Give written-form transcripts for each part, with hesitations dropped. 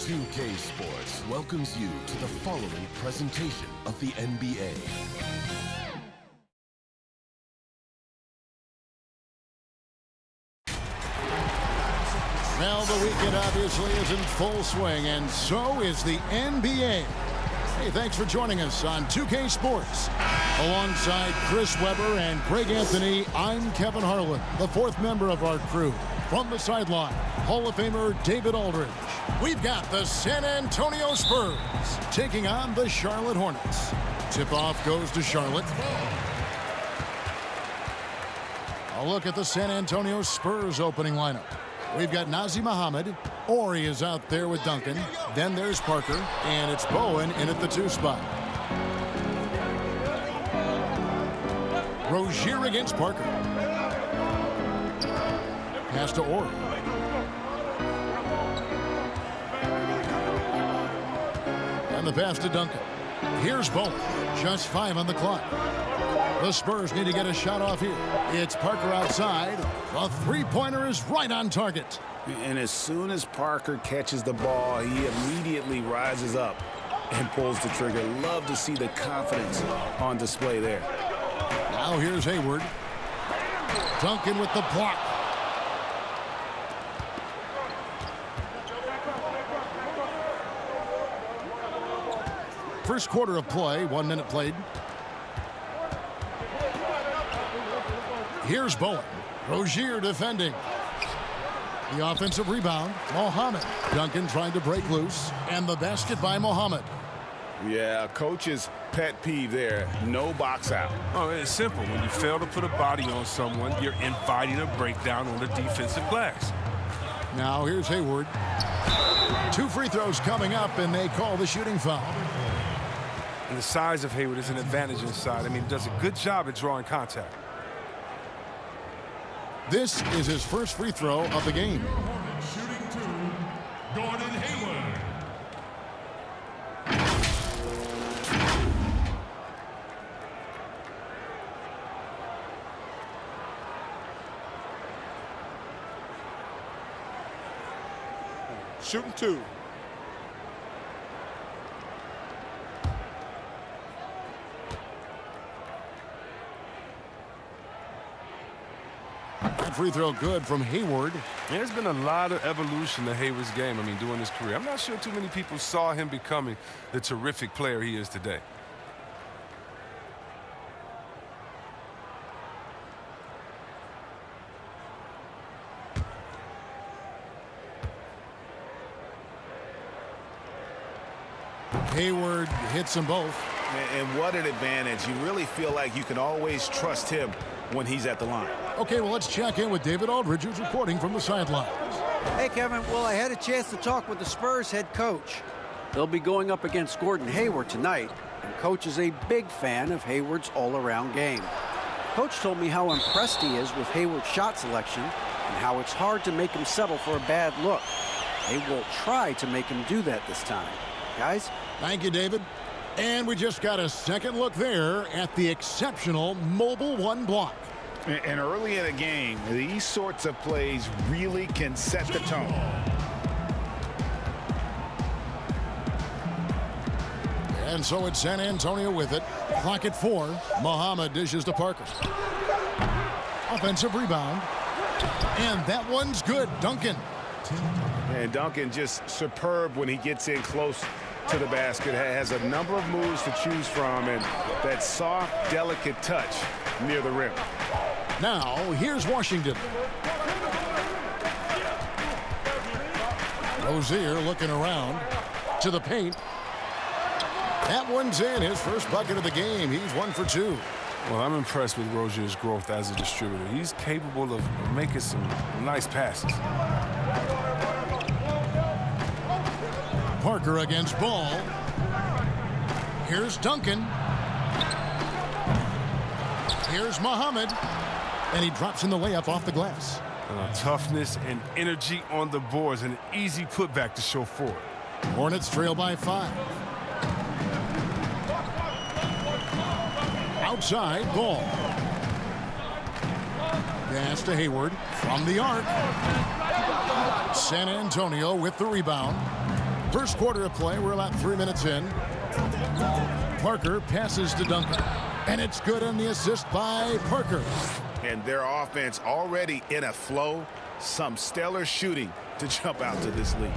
2K Sports welcomes you to the following presentation of the NBA. Well, the weekend obviously is in full swing, and so is the NBA. Hey, thanks for joining us on 2K Sports. Alongside Chris Webber and Greg Anthony, I'm Kevin Harlan, the fourth member of our crew. From the sideline, Hall of Famer David Aldridge. We've got the San Antonio Spurs taking on the Charlotte Hornets. Tip-off goes to Charlotte. A look at the San Antonio Spurs opening lineup. We've got Nazr Mohammed. Ori is out there with Duncan. Then there's Parker. And it's Bowen in at the 2 spot. Rozier against Parker. Pass to Ori. And the pass to Duncan. Here's Bowen. Just 5 on the clock. The Spurs need to get a shot off here. It's Parker outside. The three-pointer is right on target. And as soon as Parker catches the ball, he immediately rises up and pulls the trigger. Love to see the confidence on display there. Now here's Hayward. Duncan with the block. First quarter of play, 1 minute played. Here's Bowen. Rozier defending. The offensive rebound, Mohammed. Duncan trying to break loose. And the basket by Mohammed. Yeah, coach's pet peeve there. No box out. Oh, it's simple. When you fail to put a body on someone, you're inviting a breakdown on the defensive glass. Now here's Hayward. 2 free throws coming up, and they call the shooting foul. And the size of Hayward is an advantage inside. I mean, he does a good job at drawing contact. This is his first free throw of the game. Shooting 2, Gordon Hayward. Shooting 2. Free throw good from Hayward. There's been a lot of evolution to Hayward's game, during his career. I'm not sure too many people saw him becoming the terrific player he is today. Hayward hits them both. And what an advantage. You really feel like you can always trust him when he's at the line. Okay, well, let's check in with David Aldridge, who's reporting from the sidelines. Hey, Kevin. Well, I had a chance to talk with the Spurs head coach. They'll be going up against Gordon Hayward tonight, and Coach is a big fan of Hayward's all-around game. Coach told me how impressed he is with Hayward's shot selection and how it's hard to make him settle for a bad look. They will try to make him do that this time. Guys? Thank you, David. And we just got a second look there at the exceptional mobile 1 block. And early in the game, these sorts of plays really can set the tone. And so it's San Antonio with it. Clock at 4. Mohammed dishes to Parker. Offensive rebound. And that one's good. Duncan. And Duncan just superb when he gets in close to the basket. Has a number of moves to choose from, and that soft, delicate touch near the rim. Now, here's Washington. Rozier looking around to the paint. That one's in. His first bucket of the game. He's 1 for 2. Well, I'm impressed with Rozier's growth as a distributor. He's capable of making some nice passes. Parker against Ball. Here's Duncan. Here's Mohammed. And he drops in the layup off the glass. Toughness and energy on the boards. An easy putback to show for it. Hornets trail by 5. Outside, Ball. Pass to Hayward from the arc. San Antonio with the rebound. First quarter of play. We're about 3 minutes in. Parker passes to Duncan. And it's good on the assist by Parker. And their offense already in a flow. Some stellar shooting to jump out to this lead.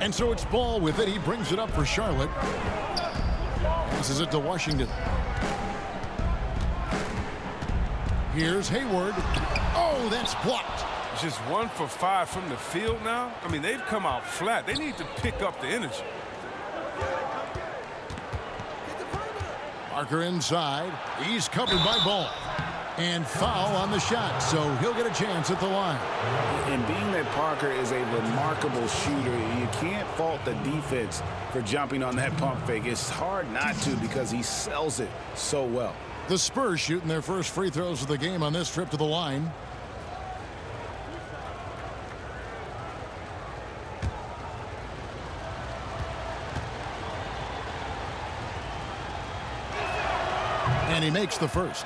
And so it's Ball with it. He brings it up for Charlotte. Passes it to Washington. Here's Hayward. Oh, that's blocked. Just 1 for 5 from the field now. I mean, they've come out flat. They need to pick up the energy. Parker inside. He's covered by Ball. And foul on the shot, so he'll get a chance at the line. And being that Parker is a remarkable shooter, you can't fault the defense for jumping on that pump fake. It's hard not to because he sells it so well. The Spurs shooting their first free throws of the game on this trip to the line. And he makes the first.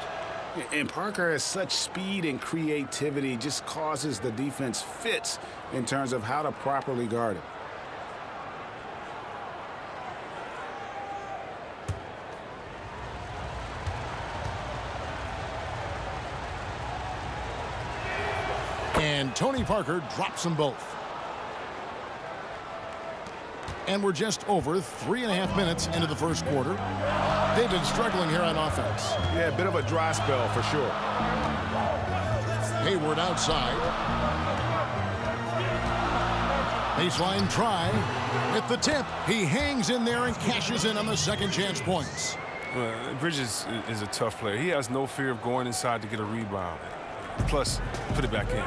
And Parker has such speed and creativity, just causes the defense fits in terms of how to properly guard him. And Tony Parker drops them both. And we're just over 3.5 minutes into the first quarter. They've been struggling here on offense. Yeah, a bit of a dry spell for sure. Hayward outside. Baseline try. At the tip, he hangs in there and cashes in on the second chance points. Bridges is a tough player. He has no fear of going inside to get a rebound. Plus, put it back in.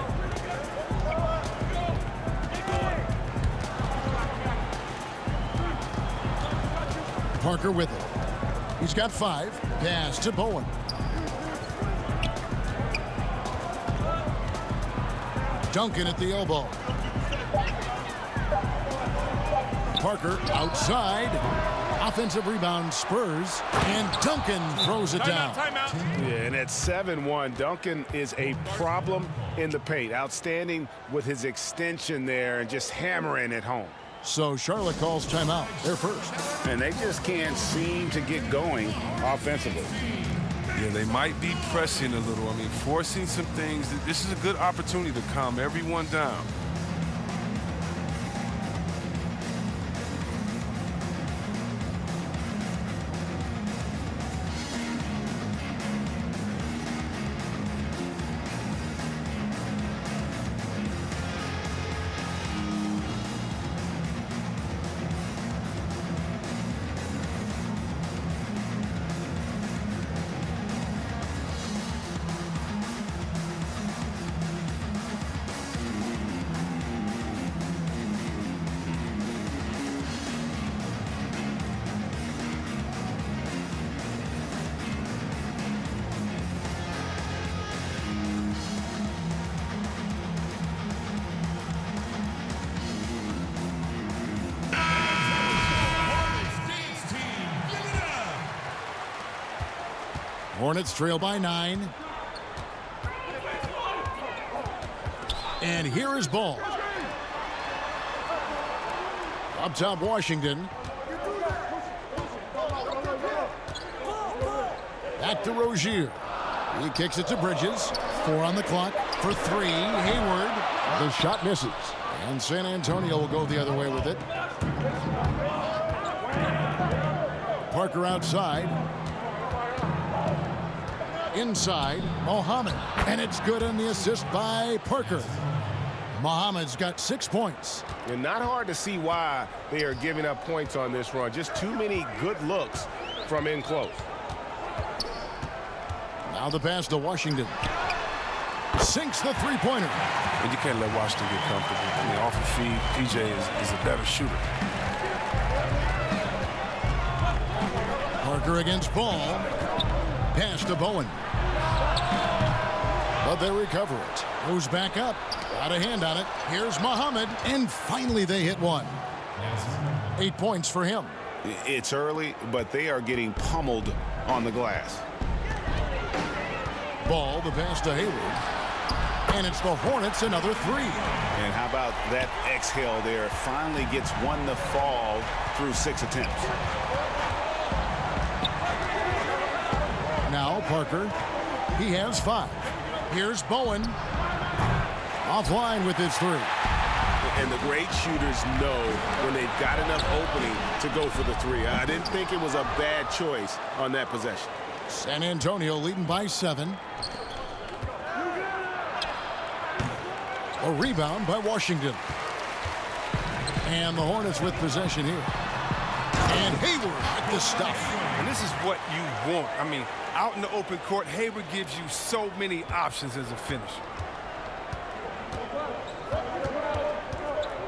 Parker with it. He's got 5. Pass to Bowen. Duncan at the elbow. Parker outside. Offensive rebound, Spurs. And Duncan throws it down. Yeah, and at 7-1, Duncan is a problem in the paint. Outstanding with his extension there and just hammering it home. So Charlotte calls timeout. They're first. And they just can't seem to get going offensively. Yeah, they might be pressing a little. I mean, forcing some things. This is a good opportunity to calm everyone down. Hornets trail by 9. And here is Ball. Up top, Washington. Back to Rozier. He kicks it to Bridges. 4 on the clock for 3. Hayward. The shot misses. And San Antonio will go the other way with it. Parker outside. Inside, Mohammed. And it's good on the assist by Parker. Mohammed's got 6 points. And not hard to see why they are giving up points on this run. Just too many good looks from in close. Now the pass to Washington. Sinks the three-pointer. And you can't let Washington get comfortable. I mean, off the feed, PJ is a better shooter. Parker against Ball. Pass to Bowen. But they recover it. Goes back up. Got a hand on it. Here's Mohammed. And finally they hit one. 8 points for him. It's early, but they are getting pummeled on the glass. Ball, the pass to Hayward. And it's the Hornets another three. And how about that exhale there? Finally gets one to fall through 6 attempts. Now Parker. He has 5. Here's Bowen. Offline with his 3. And the great shooters know when they've got enough opening to go for the 3. I didn't think it was a bad choice on that possession. San Antonio leading by 7. A rebound by Washington. And the Hornets with possession here. And Hayward with the stuff. And this is what you want. I mean, out in the open court, Hayward gives you so many options as a finisher.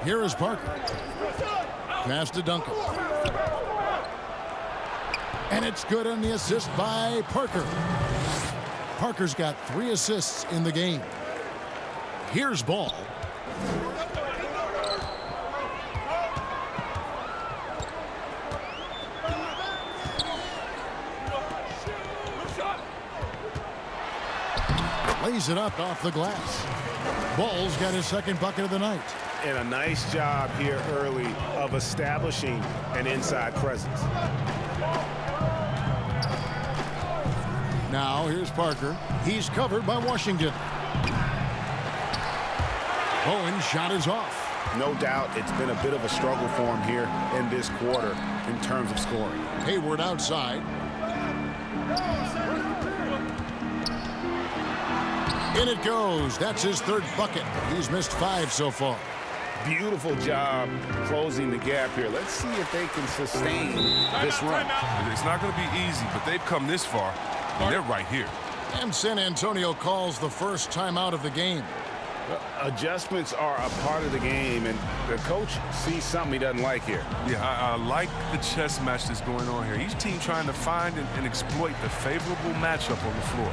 Here is Parker. Pass to Duncan. And it's good on the assist by Parker. Parker's got 3 assists in the game. Here's Ball. Lays it up off the glass. Ball's got his 2nd bucket of the night. And a nice job here early of establishing an inside presence. Now here's Parker. He's covered by Washington. Bowen's shot is off. No doubt it's been a bit of a struggle for him here in this quarter in terms of scoring. Hayward outside. In it goes. That's his 3rd bucket. He's missed 5 so far. Beautiful job closing the gap here. Let's see if they can sustain this run. It's not going to be easy, but they've come this far, and they're right here. And San Antonio calls the first timeout of the game. Adjustments are a part of the game, and the coach sees something he doesn't like here. Yeah, I like the chess match that's going on here. Each team trying to find and exploit the favorable matchup on the floor.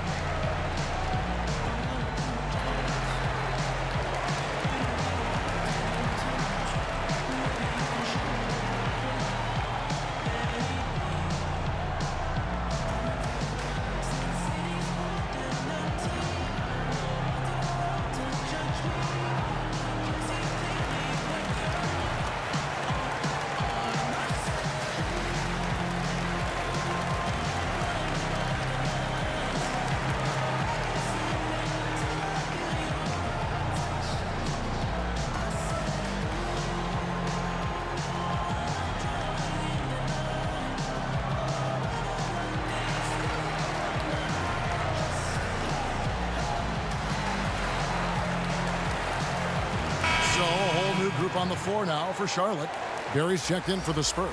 Group on the floor now for Charlotte. Barry's checked in for the Spurs.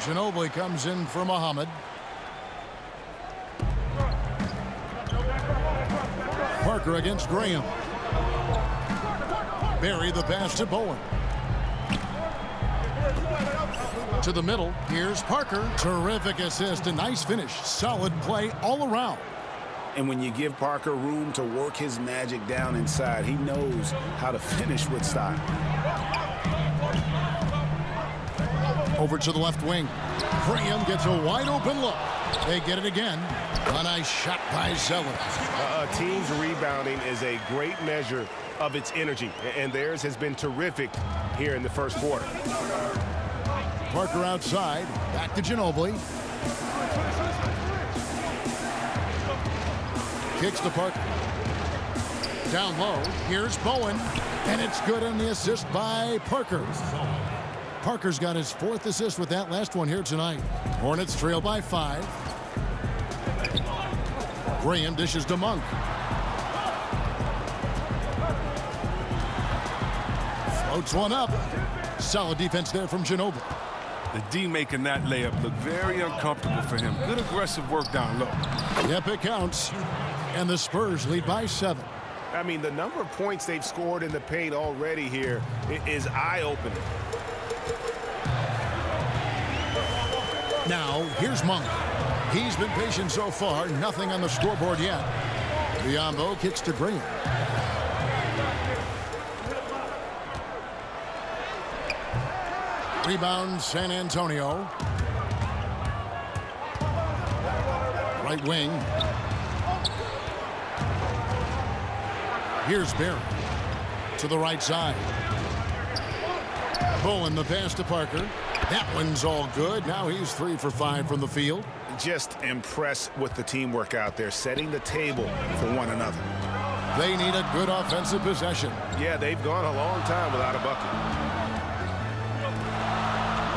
Ginobili comes in for Muhammad. Parker against Graham. Barry the pass to Bowen. To the middle. Here's Parker. Terrific assist. A nice finish. Solid play all around. And when you give Parker room to work his magic down inside, he knows how to finish with style. Over to the left wing. Graham gets a wide open look. They get it again. A nice shot by Zeller. A team's rebounding is a great measure of its energy, and theirs has been terrific here in the first quarter. Parker outside. Back to Ginobili. Kicks to Parker. Down low. Here's Bowen. And it's good on the assist by Parker. Parker's got his 4th assist with that last one here tonight. Hornets trail by 5. Graham dishes to Monk. Floats one up. Solid defense there from Ginobili. The D making that layup look very uncomfortable for him. Good aggressive work down low. Yep, it counts. And the Spurs lead by 7. I mean, the number of points they've scored in the paint already here is eye-opening. Now, here's Monk. He's been patient so far. Nothing on the scoreboard yet. Biombo kicks to Graham. Rebound, San Antonio. Right wing. Here's Barry to the right side. Bowen the pass to Parker. That one's all good. Now he's 3 for 5 from the field. Just impressed with the teamwork out there, setting the table for one another. They need a good offensive possession. Yeah, they've gone a long time without a bucket.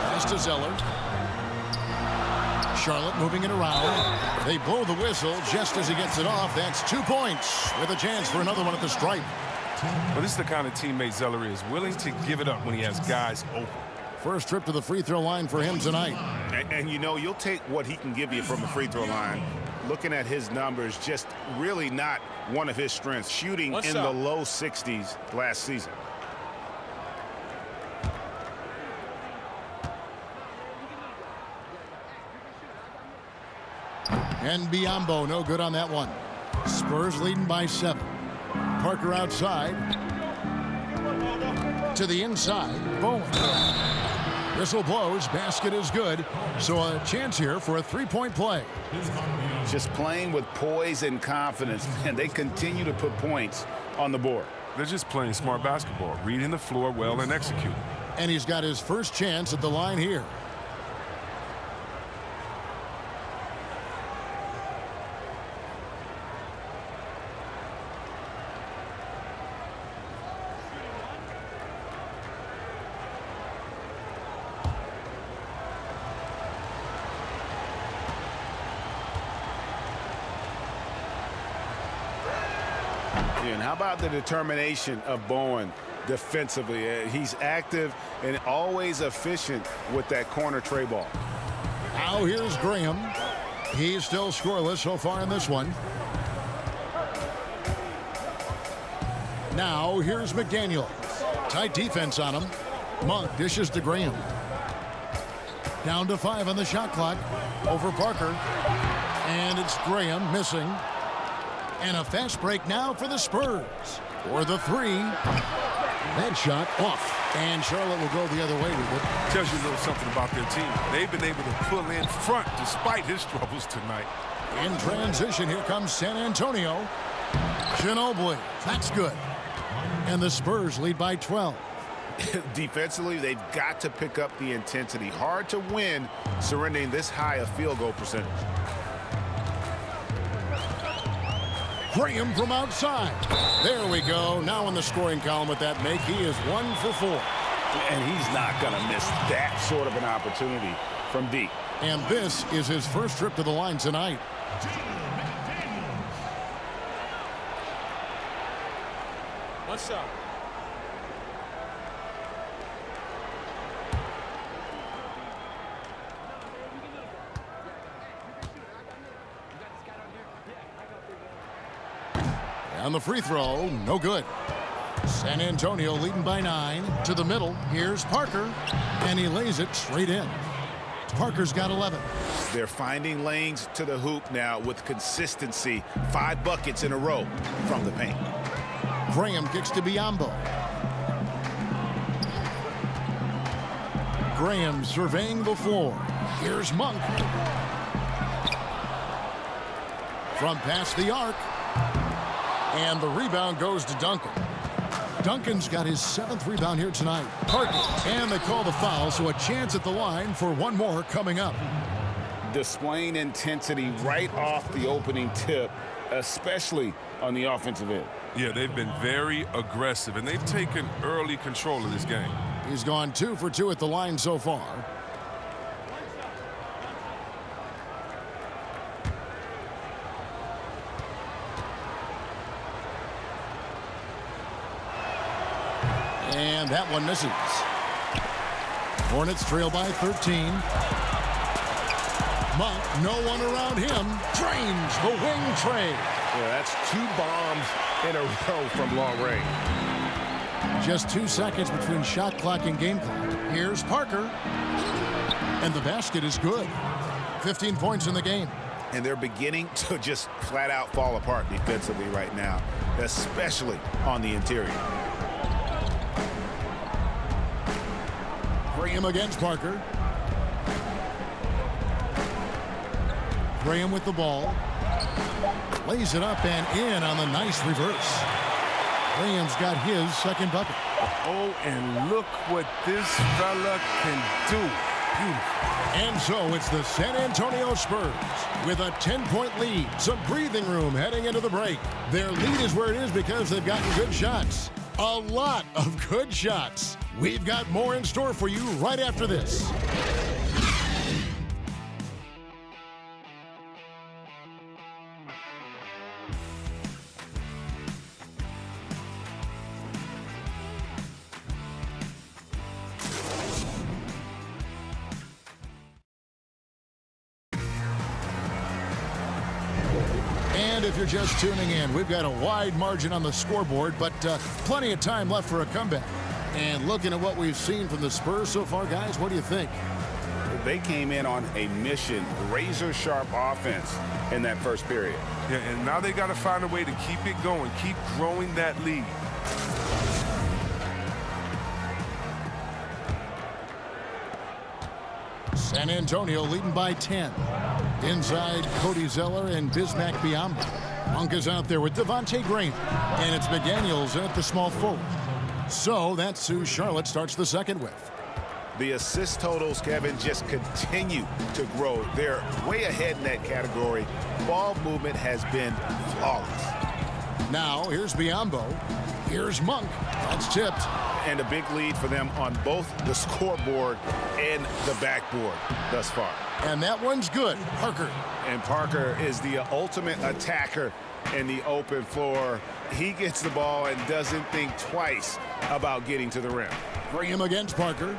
Pass to Zeller. Charlotte moving it around. They blow the whistle just as he gets it off. That's 2 points with a chance for another one at the stripe. Well, this is the kind of teammate Zeller is, willing to give it up when he has guys open. First trip to the free throw line for him tonight. And you know, you'll take what he can give you from the free throw line. Looking at his numbers, just really not one of his strengths. Shooting in the low 60s last season. And Biyombo, no good on that one. Spurs leading by 7. Parker outside. To the inside. Bowen. Whistle blows. Basket is good. So a chance here for a 3-point play. Just playing with poise and confidence, and they continue to put points on the board. They're just playing smart basketball, reading the floor well and executing. And he's got his first chance at the line here. And how about the determination of Bowen defensively? He's active and always efficient with that corner tray ball. Now here's Graham. He's still scoreless so far in this one. Now here's McDaniel. Tight defense on him. Monk dishes to Graham. Down to 5 on the shot clock. Over Parker. And it's Graham missing. And a fast break now for the Spurs. For the 3. That shot off. And Charlotte will go the other way with it. Tells you a little something about their team. They've been able to pull in front despite his troubles tonight. In transition, here comes San Antonio. Ginobili. That's good. And the Spurs lead by 12. Defensively, they've got to pick up the intensity. Hard to win surrendering this high a field goal percentage. Graham from outside. There we go. Now in the scoring column with that make, he is 1 for 4. And he's not going to miss that sort of an opportunity from deep. And this is his first trip to the line tonight. What's up? On the free throw, no good. San Antonio leading by 9. To the middle, here's Parker. And he lays it straight in. Parker's got 11. They're finding lanes to the hoop now with consistency. 5 buckets in a row from the paint. Graham kicks to Biyombo. Graham surveying the floor. Here's Monk. From past the arc. And the rebound goes to Duncan. Duncan's got his 7th rebound here tonight. Parker. And they call the foul, so a chance at the line for one more coming up. Displaying intensity right off the opening tip, especially on the offensive end. Yeah, they've been very aggressive, and they've taken early control of this game. He's gone 2 for 2 at the line so far. And that one misses. Hornets trail by 13. Monk, no one around him, drains the wing trade. Yeah, that's 2 bombs in a row from long range. Just 2 seconds between shot clock and game clock. Here's Parker. And the basket is good. 15 points in the game. And they're beginning to just flat out fall apart defensively right now, especially on the interior. Graham against Parker. Graham with the ball. Lays it up and in on the nice reverse. Graham's got his second bucket. Oh, and look what this fella can do. Beautiful. And so it's the San Antonio Spurs with a 10-point lead. Some breathing room heading into the break. Their lead is where it is because they've gotten good shots. A lot of good shots. We've got more in store for you right after this. And if you're just tuning in, we've got a wide margin on the scoreboard, but plenty of time left for a comeback. And looking at what we've seen from the Spurs so far, guys, what do you think? They came in on a mission, razor-sharp offense in that first period. Yeah, and now they got to find a way to keep it going, keep growing that lead. San Antonio leading by 10. Inside, Cody Zeller and Bismack Biyombo. Monk is out there with Devontae Graham. And it's McDaniels at the small forward. So that's who Charlotte starts the second with. The assist totals, Kevin, just continue to grow. They're way ahead in that category. Ball movement has been flawless. Now, here's Biyombo. Here's Monk. That's tipped. And a big lead for them on both the scoreboard and the backboard thus far. And that one's good. Parker. And Parker is the ultimate attacker in the open floor. He gets the ball and doesn't think twice about getting to the rim. Graham against Parker.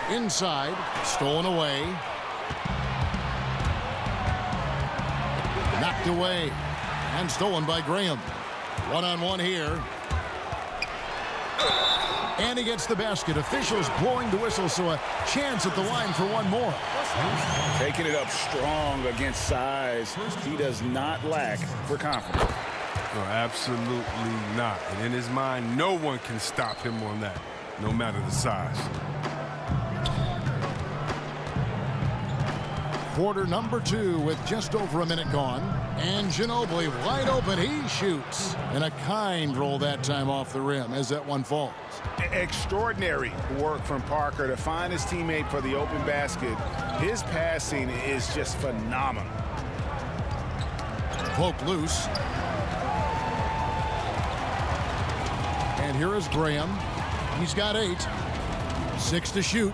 Inside. Stolen away. Knocked away. And stolen by Graham. One-on-one here. And he gets the basket. Officials blowing the whistle, so a chance at the line for one more. Taking it up strong against size. He does not lack for confidence. No, absolutely not. And in his mind, no one can stop him on that, no matter the size. Quarter number 2 with just over a minute gone. And Ginobili wide open. He shoots. And a kind roll that time off the rim as that one falls. Extraordinary work from Parker to find his teammate for the open basket. His passing is just phenomenal. Poke loose. And here is Graham. He's got 8. 6 to shoot.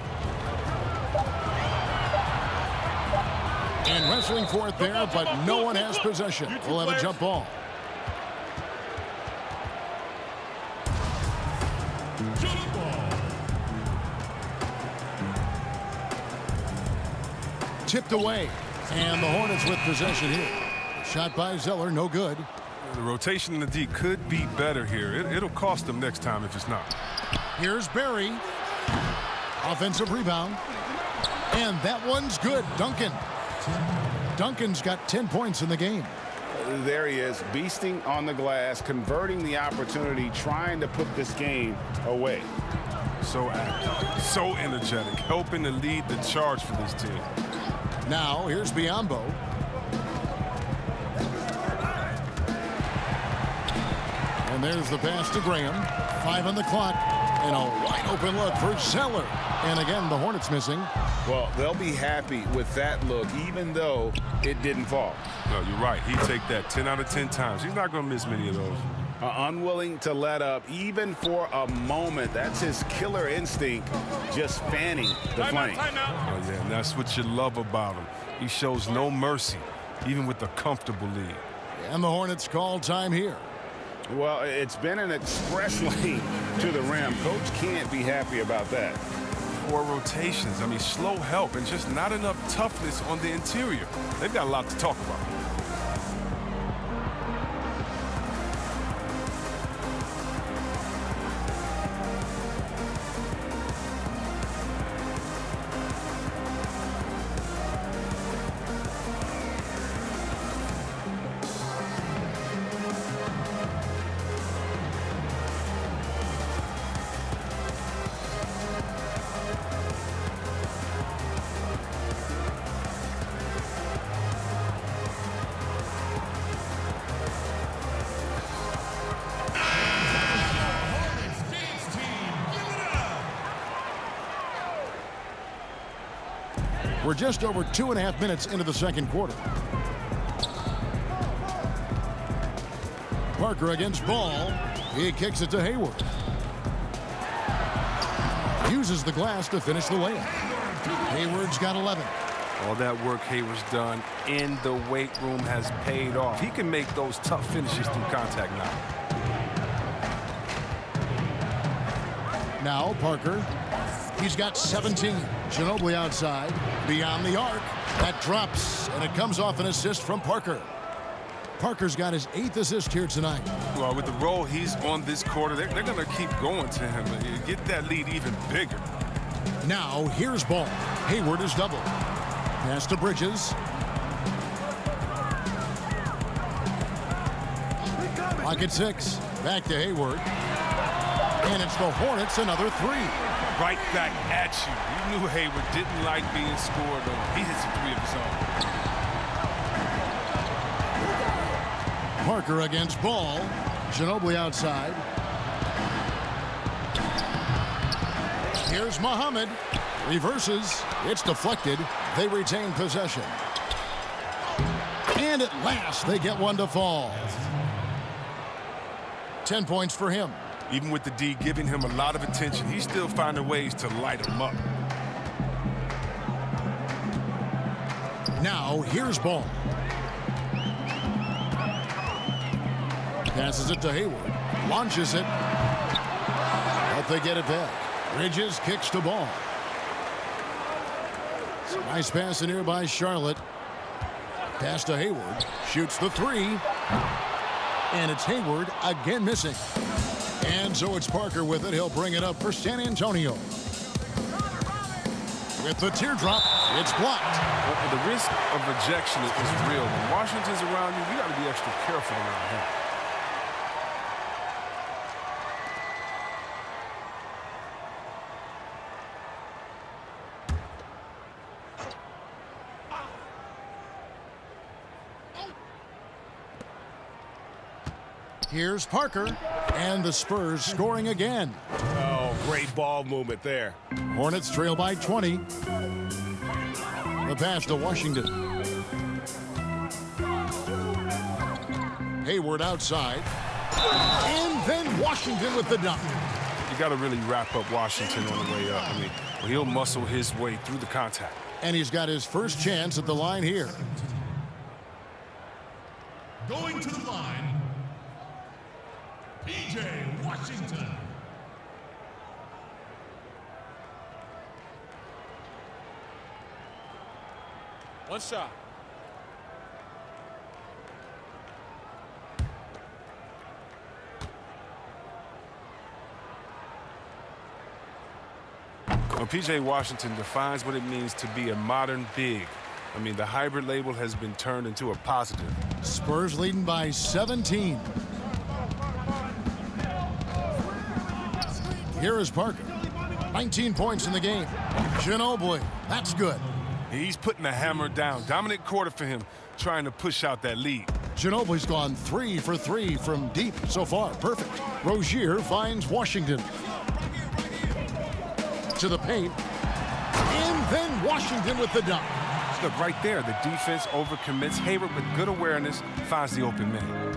And wrestling for it there, but no one has possession. We'll have a jump ball. Tipped away. And the Hornets with possession here. Shot by Zeller, no good. The rotation in the D could be better here. It'll cost them next time if it's not. Here's Barry. Offensive rebound. And that one's good. Duncan. Duncan's got 10 points in the game. There he is, beasting on the glass, converting the opportunity, trying to put this game away. So active, so energetic, helping to lead the charge for this team. Now, here's Biyombo. And there's the pass to Graham. 5 on the clock. And a wide open look for Zeller. And again, the Hornets missing. Well, they'll be happy with that look, even though it didn't fall. No, you're right. He'd take that 10 out of 10 times. He's not going to miss many of those. Unwilling to let up, even for a moment. That's his killer instinct, just fanning the flame. Oh, yeah, and that's what you love about him. He shows no mercy, even with a comfortable lead. And the Hornets call time here. Well, it's been an express lane to the rim. Coach can't be happy about that. 4 rotations. I mean, slow help and just not enough toughness on the interior. They've got a lot to talk about. We're just over 2.5 minutes into the second quarter. Parker against Ball. He kicks it to Hayward. Uses the glass to finish the layup. Hayward's got 11. All that work Hayward's done in the weight room has paid off. He can make those tough finishes through contact now. Now Parker. He's got 17. Ginobili outside. Beyond the arc. That drops, and it comes off an assist from Parker. Parker's got his 8th assist here tonight. Well, with the role he's on this quarter, they're going to keep going to him and get that lead even bigger. Now here's Ball. Hayward is doubled. Pass to Bridges. Pocket 6. Back to Hayward. And it's the Hornets another 3. Right back at you. You knew Hayward didn't like being scored on. He hits a 3 of his own. Parker against Ball. Ginobili outside. Here's Muhammad. Reverses. It's deflected. They retain possession. And at last, they get one to fall. 10 points for him. Even with the D giving him a lot of attention, he's still finding ways to light him up. Now, here's Ball. Passes it to Hayward. Launches it. But they get it back. Bridges kicks to Ball. Nice pass in here by Charlotte. Pass to Hayward. Shoots the 3. And it's Hayward again missing. And so it's Parker with it. He'll bring it up for San Antonio. With the teardrop, it's blocked. Well, the risk of rejection is real. When Washington's around you, you got to be extra careful around him. Here's Parker, and the Spurs scoring again. Oh, great ball movement there. Hornets trail by 20. The pass to Washington. Hayward outside. And then Washington with the dunk. You got to really wrap up Washington on the way up. I mean, he'll muscle his way through the contact. And he's got his first chance at the line here. Going to the line, P.J. Washington. One shot. Well, P.J. Washington defines what it means to be a modern big. I mean, the hybrid label has been turned into a positive. Spurs leading by 17. Here is Parker. 19 points in the game. Ginobili, that's good. He's putting the hammer down. Dominant quarter for him, trying to push out that lead. Ginobili's gone 3 for 3 from deep so far. Perfect. Rozier finds Washington. To the paint. And then Washington with the dunk. Look, right there, the defense overcommits. Hayward with good awareness finds the open man.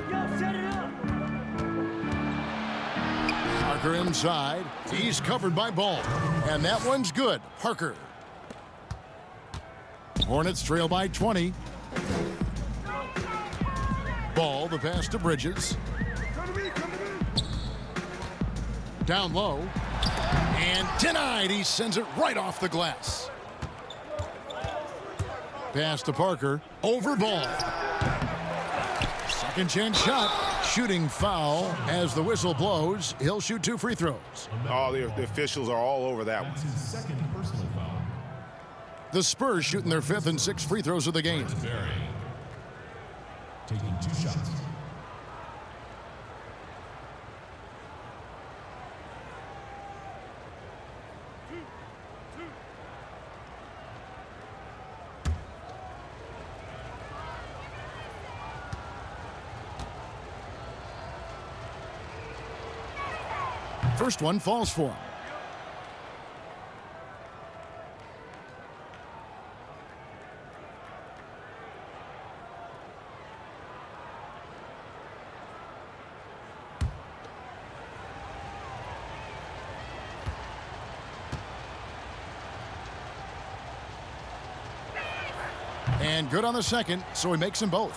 Parker inside. He's covered by Ball. And that one's good. Parker. Hornets trail by 20. Ball, the pass to Bridges. Down low. And denied. He sends it right off the glass. Pass to Parker. Over Ball. Second chance shot. Shooting foul as the whistle blows. He'll shoot 2 free throws. Oh, the officials are all over that one. That's his second personal foul. The Spurs shooting their 5th and 6th free throws of the game. Barry taking 2 shots. First one falls for him. And good on the second, so he makes them both.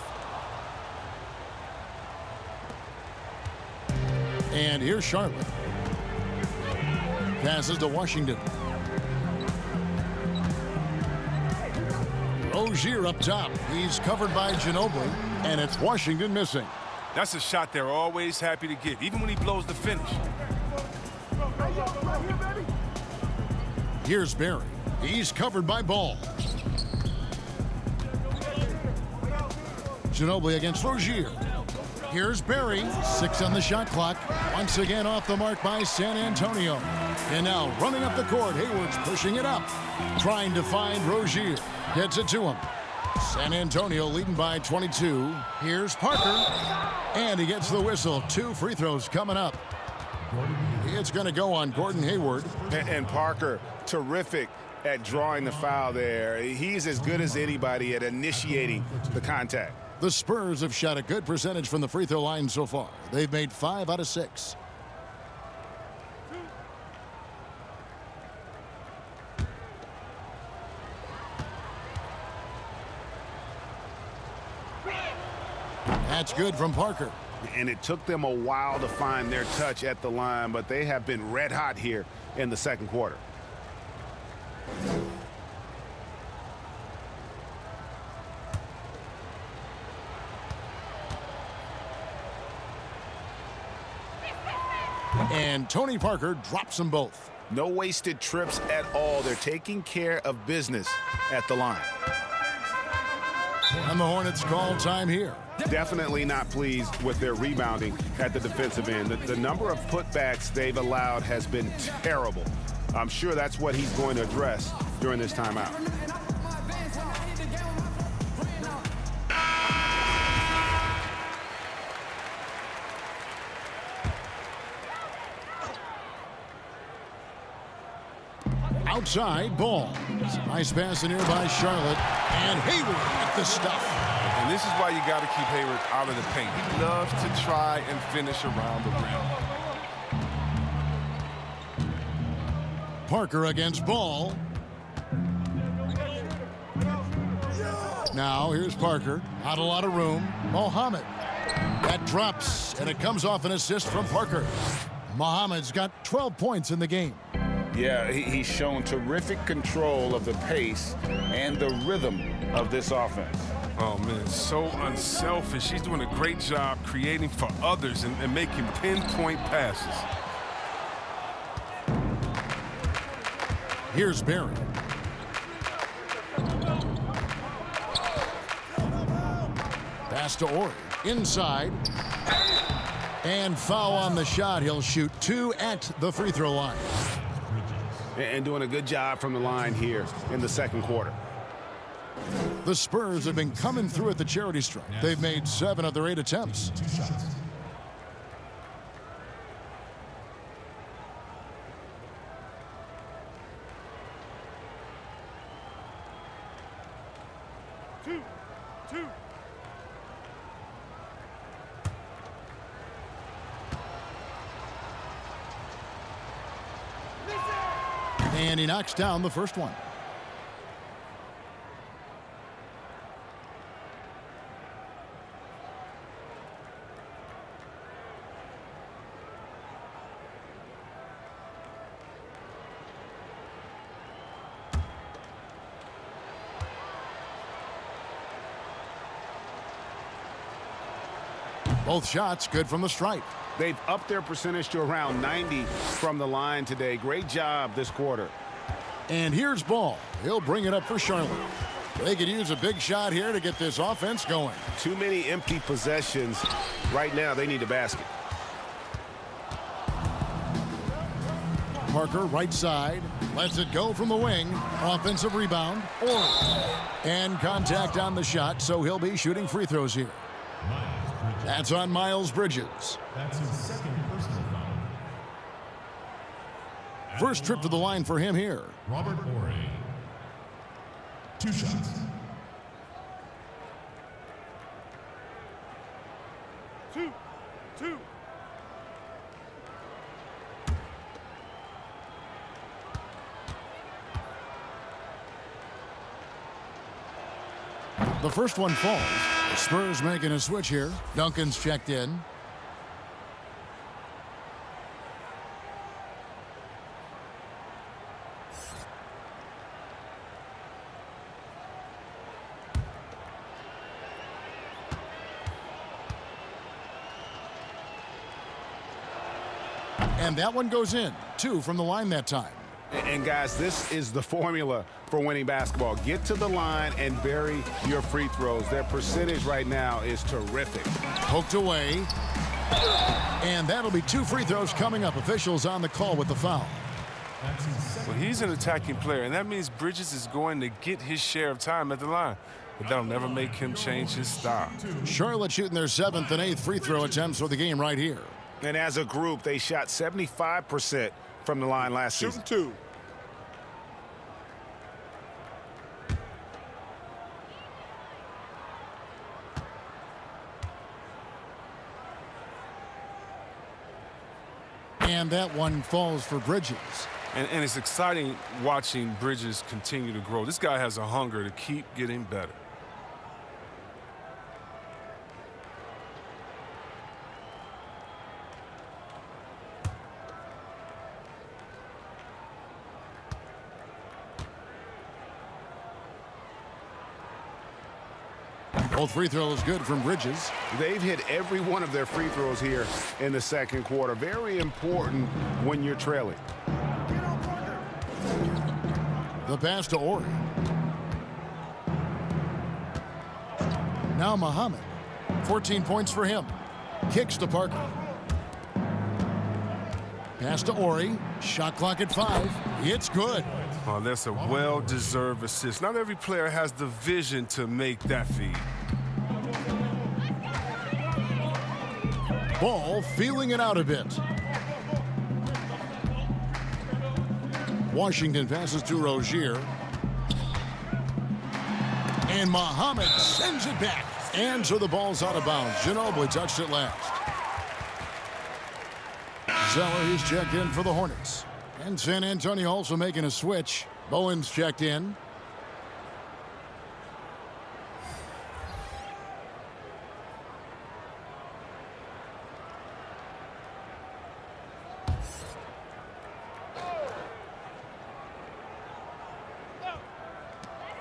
And here's Charlotte. Passes to Washington. Rozier up top. He's covered by Ginobili, and it's Washington missing. That's a shot they're always happy to get, even when he blows the finish. Here's Barry. He's covered by Ball. Ginobili against Rozier. Here's Barry. 6 on the shot clock. Once again off the mark by San Antonio. And now running up the court, Hayward's pushing it up. Trying to find Rozier. Gets it to him. San Antonio leading by 22. Here's Parker. And he gets the whistle. 2 free throws coming up. It's going to go on Gordon Hayward. And Parker, terrific at drawing the foul there. He's as good as anybody at initiating the contact. The Spurs have shot a good percentage from the free throw line so far. They've made 5 out of 6. That's good from Parker. And it took them a while to find their touch at the line, but they have been red hot here in the second quarter. And Tony Parker drops them both. No wasted trips at all. They're taking care of business at the line. And the Hornets call time here. Definitely not pleased with their rebounding at the defensive end. The number of putbacks they've allowed has been terrible. I'm sure that's what he's going to address during this timeout. Outside, Ball. Nice pass in here by Charlotte. And Hayward at the stuff. And this is why you got to keep Hayward out of the paint. He loves to try and finish around the rim. Parker against Ball. Now here's Parker. Not a lot of room. Mohammed. That drops, and it comes off an assist from Parker. Mohammed's got 12 points in the game. Yeah, he's shown terrific control of the pace and the rhythm of this offense. Oh, man, so unselfish. He's doing a great job creating for others and making pinpoint passes. Here's Barry. Pass to Ori. Inside. And foul on the shot. He'll shoot 2 at the free throw line. And doing a good job from the line here in the second quarter. The Spurs have been coming through at the charity stripe. They've made 7 of their 8 attempts. 2 shots. Two. And he knocks down the first one. Both shots good from the stripe. They've upped their percentage to around 90 from the line today. Great job this quarter. And here's Ball. He'll bring it up for Charlotte. They could use a big shot here to get this offense going. Too many empty possessions. Right now, they need a basket. Parker, right side. Lets it go from the wing. Offensive rebound. Ori. And contact on the shot, so he'll be shooting free throws here. That's on Miles Bridges. That's his second personal foul. First trip to the line for him here. Robert Ori. 2 shots. Two. The first one falls. The Spurs making a switch here. Duncan's checked in. And that one goes in. 2 from the line that time. And guys, this is the formula for winning basketball. Get to the line and bury your free throws. Their percentage right now is terrific. Poked away. And that'll be 2 free throws coming up. Officials on the call with the foul. Well, he's an attacking player, and that means Bridges is going to get his share of time at the line. But that'll never make him change his style. Charlotte shooting their 7th and 8th free throw attempts for the game right here. And as a group, they shot 75% from the line last season. Shooting 2. And that one falls for Bridges. And it's exciting watching Bridges continue to grow. This guy has a hunger to keep getting better. Both free throws good from Bridges. They've hit every one of their free throws here in the second quarter. Very important when you're trailing. The pass to Ori. Now Muhammad. 14 points for him. Kicks to Parker. Pass to Ori. Shot clock at 5. It's good. Oh, that's a well-deserved assist. Not every player has the vision to make that feed. Ball feeling it out a bit. Washington passes to Rozier. And Muhammad sends it back. And so the ball's out of bounds. Ginobili touched it last. Zeller, he's checked in for the Hornets. And San Antonio also making a switch. Bowen's checked in.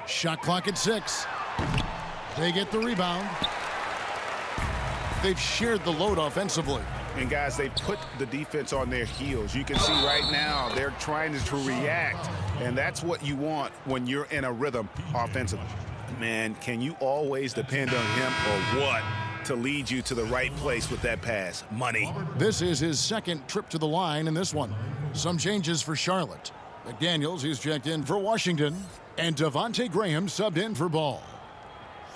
Shot clock at 6. They get the rebound. They've shared the load offensively. And guys, they put the defense on their heels. You can see right now they're trying to react, and that's what you want when you're in a rhythm offensively. Man, can you always depend on him or what to lead you to the right place with that pass? Money. This is his second trip to the line in this one. Some changes for Charlotte. McDaniels, he's checked in for Washington. And Devontae Graham subbed in for Ball.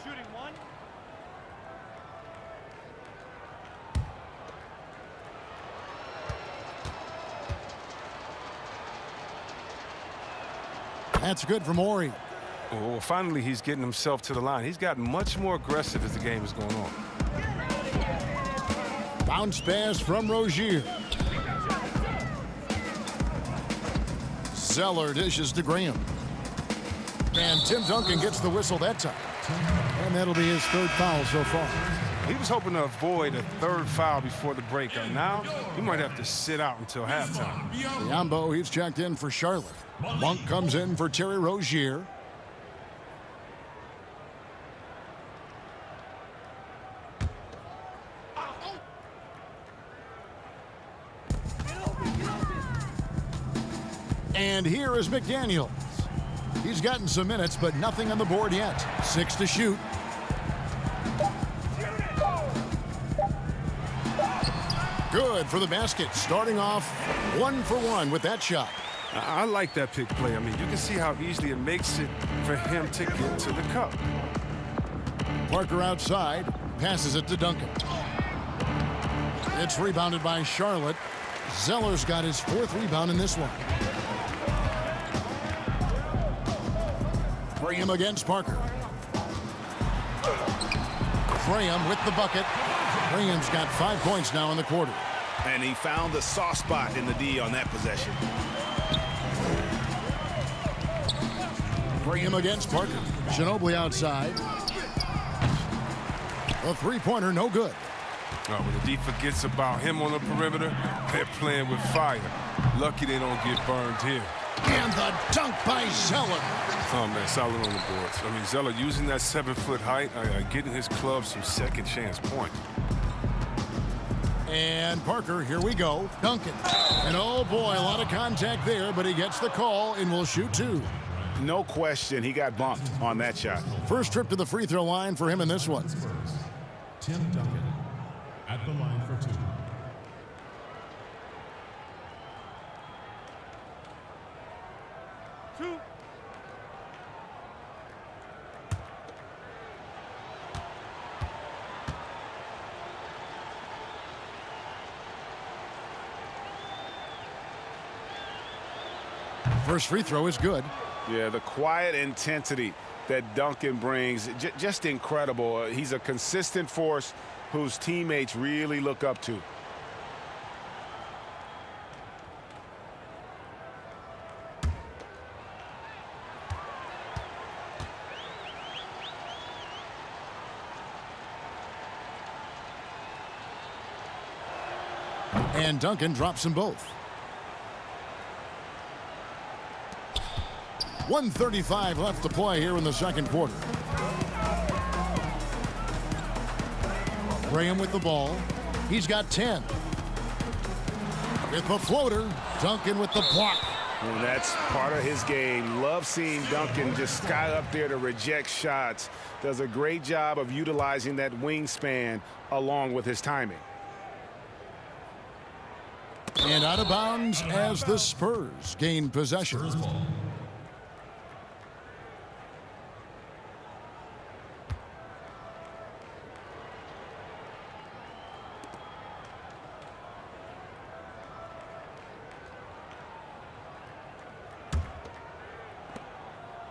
Shooting 1. That's good from Ori. Well, finally, he's getting himself to the line. He's gotten much more aggressive as the game is going on. Bounce pass from Rozier. Zeller dishes to Graham. And Tim Duncan gets the whistle that time. And that'll be his 3rd foul so far. He was hoping to avoid a 3rd foul before the break. Now, he might have to sit out until halftime. Biombo, he's checked in for Charlotte. Monk comes in for Terry Rozier. And here is McDaniels. He's gotten some minutes, but nothing on the board yet. 6 to shoot. Good for the basket. Starting off 1 for 1 with that shot. I like that pick play. I mean, you can see how easily it makes it for him to get to the cup. Parker outside. Passes it to Duncan. It's rebounded by Charlotte. Zeller's got his 4th rebound in this one. Graham against Parker. Graham with the bucket. Graham's got 5 points now in the quarter. And he found the soft spot in the D on that possession. Graham against Parker. Ginobili outside. The three-pointer, no good. When the D forgets about him on the perimeter, they're playing with fire. Lucky they don't get burned here. And the dunk by Zeller. Oh, man, solid on the boards. I mean, Zeller using that 7-foot height, getting his club some second chance point. And Parker, here we go. Duncan. And oh boy, a lot of contact there, but he gets the call and will shoot two. No question, he got bumped on that shot. First trip to the free throw line for him in this one. Spurs. Tim Duncan at the line for two. First free throw is good. Yeah, the quiet intensity that Duncan brings, just incredible. He's a consistent force whose teammates really look up to. And Duncan drops them both. 1:35 left to play here in the second quarter. Graham with the ball. He's got 10. With the floater, Duncan with the block. And that's part of his game. Love seeing Duncan just sky up there to reject shots. Does a great job of utilizing that wingspan along with his timing. And out of bounds as the Spurs gain possession. Spurs ball.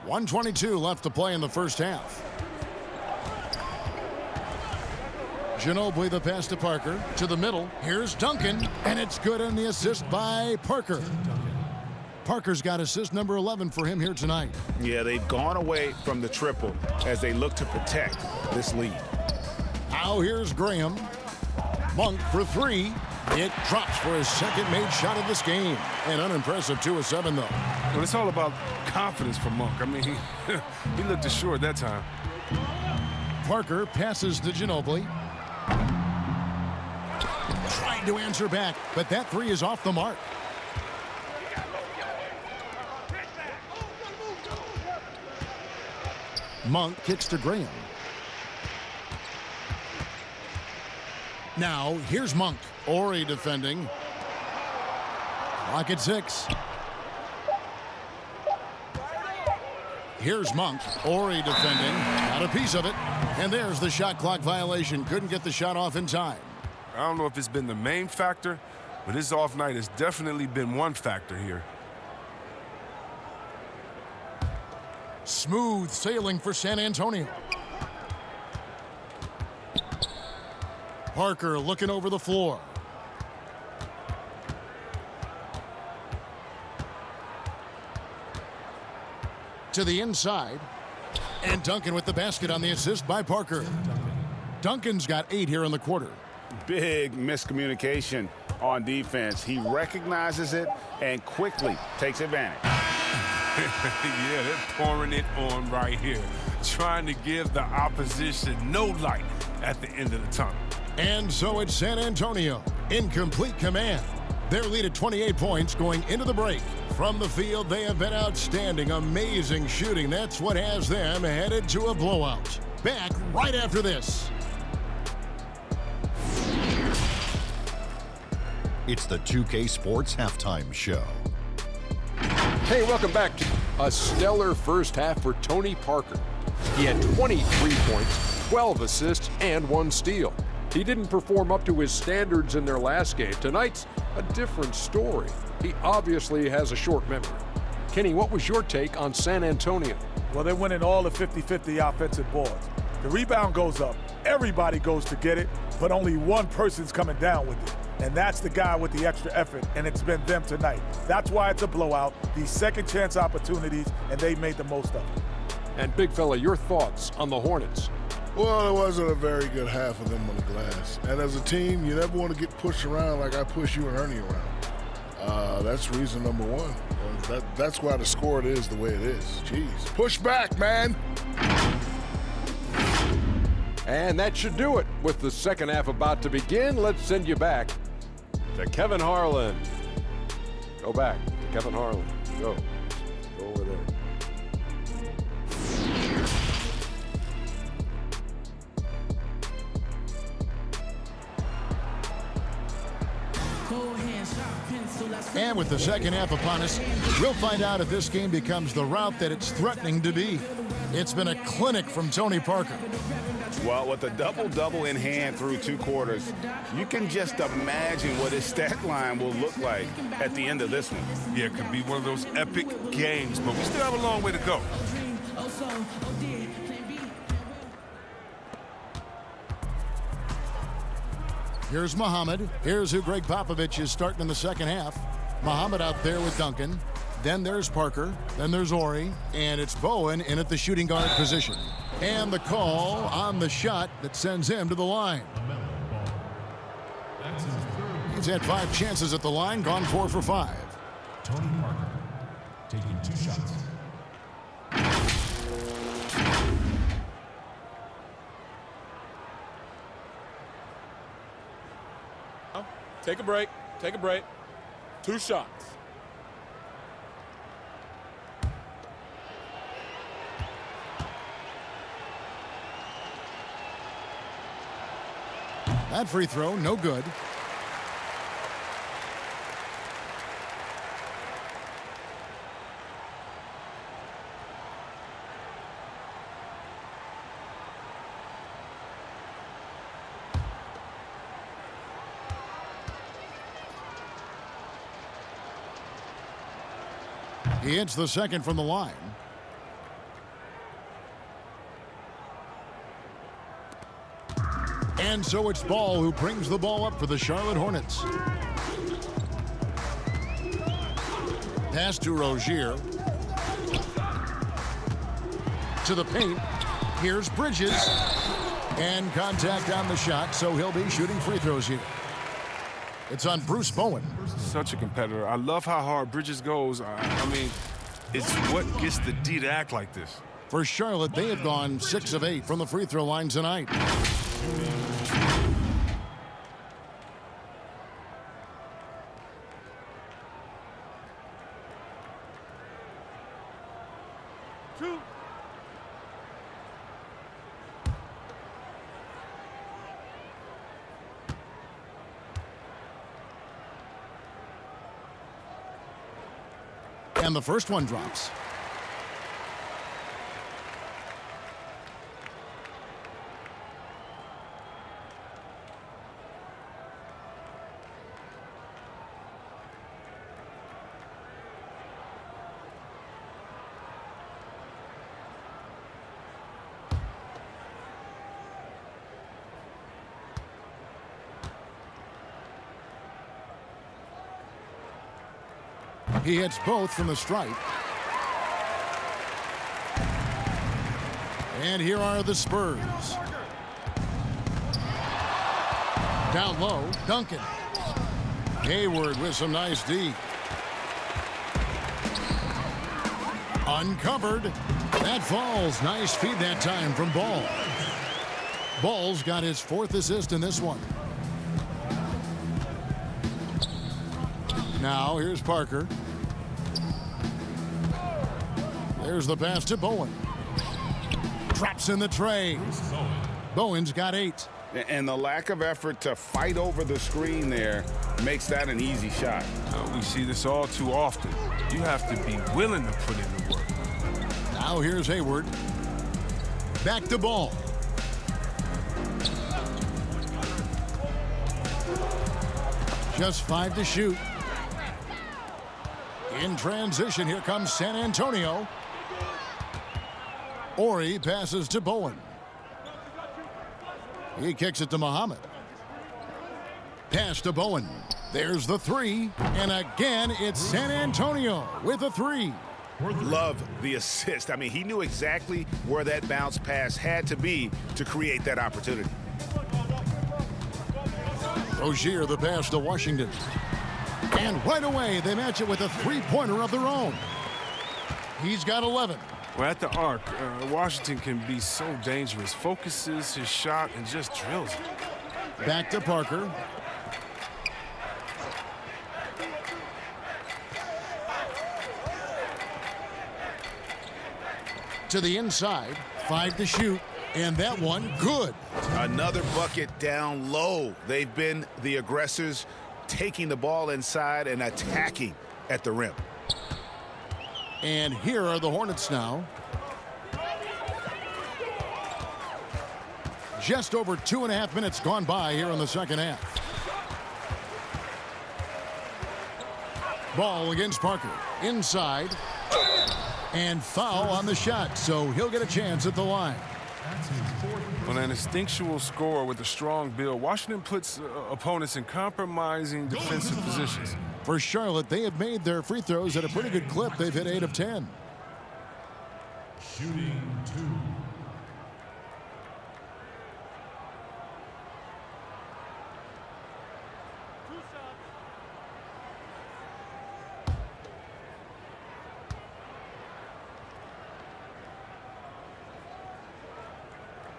.122 left to play in the first half. Ginobili the pass to Parker. To the middle. Here's Duncan. And it's good on the assist by Parker. Parker's got assist number 11 for him here tonight. Yeah, they've gone away from the triple as they look to protect this lead. Now here's Graham. Monk for three. It drops for his second made shot of this game. An unimpressive 2 of 7, though. Well, it's all about confidence for Monk. I mean, he looked assured that time. Parker passes to Ginobili. Trying to answer back, but that three is off the mark. Monk kicks to Graham. Now, here's Monk. Ori defending. Clock at 6. Here's Monk. Ori defending. Got a piece of it. And there's the shot clock violation. Couldn't get the shot off in time. I don't know if it's been the main factor, but his off night has definitely been one factor here. Smooth sailing for San Antonio. Parker looking over the floor. To the inside. And Duncan with the basket on the assist by Parker. Duncan's got 8 here in the quarter. Big miscommunication on defense. He recognizes it and quickly takes advantage. Yeah, they're pouring it on right here. Trying to give the opposition no light at the end of the tunnel. And so it's San Antonio in complete command. Their lead at 28 points going into the break. From the field, they have been outstanding. Amazing shooting. That's what has them headed to a blowout. Back right after this. It's the 2K Sports Halftime Show. Hey, welcome back to a stellar first half for Tony Parker. He had 23 points, 12 assists, and 1 steal. He didn't perform up to his standards in their last game. Tonight's a different story. He obviously has a short memory. Kenny, what was your take on San Antonio? Well, they're winning all the 50-50 offensive boards. The rebound goes up. Everybody goes to get it, but only one person's coming down with it. And that's the guy with the extra effort, and it's been them tonight. That's why it's a blowout. These second chance opportunities, and they made the most of it. And big fella, your thoughts on the Hornets? Well, it wasn't a very good half of them on the glass. And as a team, you never want to get pushed around like I push you and Ernie around. That's reason number one. That's why the score it is the way it is. Jeez. Push back, man. And that should do it. With the second half about to begin, let's send you back to Kevin Harlan. Go back to Kevin Harlan. Go over there. And with the second half upon us, we'll find out if this game becomes the route that it's threatening to be. It's been a clinic from Tony Parker. Well, with a double-double in hand through 2 quarters, you can just imagine what his stat line will look like at the end of this one. Yeah, it could be one of those epic games, but we still have a long way to go. Here's Muhammad. Here's who Greg Popovich is starting in the second half. Muhammad out there with Duncan. Then there's Parker. Then there's Ori. And it's Bowen in at the shooting guard position. And the call on the shot that sends him to the line. He's had 5 chances at the line, gone 4 for 5. Tony Parker taking 2 shots. Take a break. Take a break. 2 shots. That free throw, no good. He hits the second from the line. And so it's Ball who brings the ball up for the Charlotte Hornets. Pass to Rozier. To the paint. Here's Bridges. And contact on the shot, so he'll be shooting free throws here. It's on Bruce Bowen. Such a competitor. I love how hard Bridges goes. I mean, it's what gets the D to act like this. For Charlotte, they have gone 6 of 8 from the free throw line tonight. And the first one drops. He hits both from the stripe. And here are the Spurs. Down low, Duncan. Hayward with some nice D. Uncovered. That falls. Nice feed that time from Ball. Ball's got his 4th assist in this one. Now here's Parker. There's the pass to Bowen. Drops in the tray. Bowen's got 8. And the lack of effort to fight over the screen there makes that an easy shot. We see this all too often. You have to be willing to put in the work. Now here's Hayward. Back to Ball. Just 5 to shoot. In transition, here comes San Antonio. Ori passes to Bowen. He kicks it to Muhammad. Pass to Bowen. There's the 3. And again, it's San Antonio with a 3. Love the assist. I mean, he knew exactly where that bounce pass had to be to create that opportunity. Rozier the pass to Washington. And right away, they match it with a three-pointer of their own. He's got 11. Well, at the arc, Washington can be so dangerous. Focuses his shot and just drills it. Back to Parker. To the inside, 5 to shoot, and that one good. Another bucket down low. They've been the aggressors, taking the ball inside and attacking at the rim. And here are the Hornets now. Just over 2.5 minutes gone by here in the second half. Ball against Parker. Inside. And foul on the shot, so he'll get a chance at the line. On an instinctual scorer with a strong build, Washington puts opponents in compromising defensive positions. For Charlotte, they have made their free throws at a pretty good clip. They've hit 8 of 10. Shooting 2.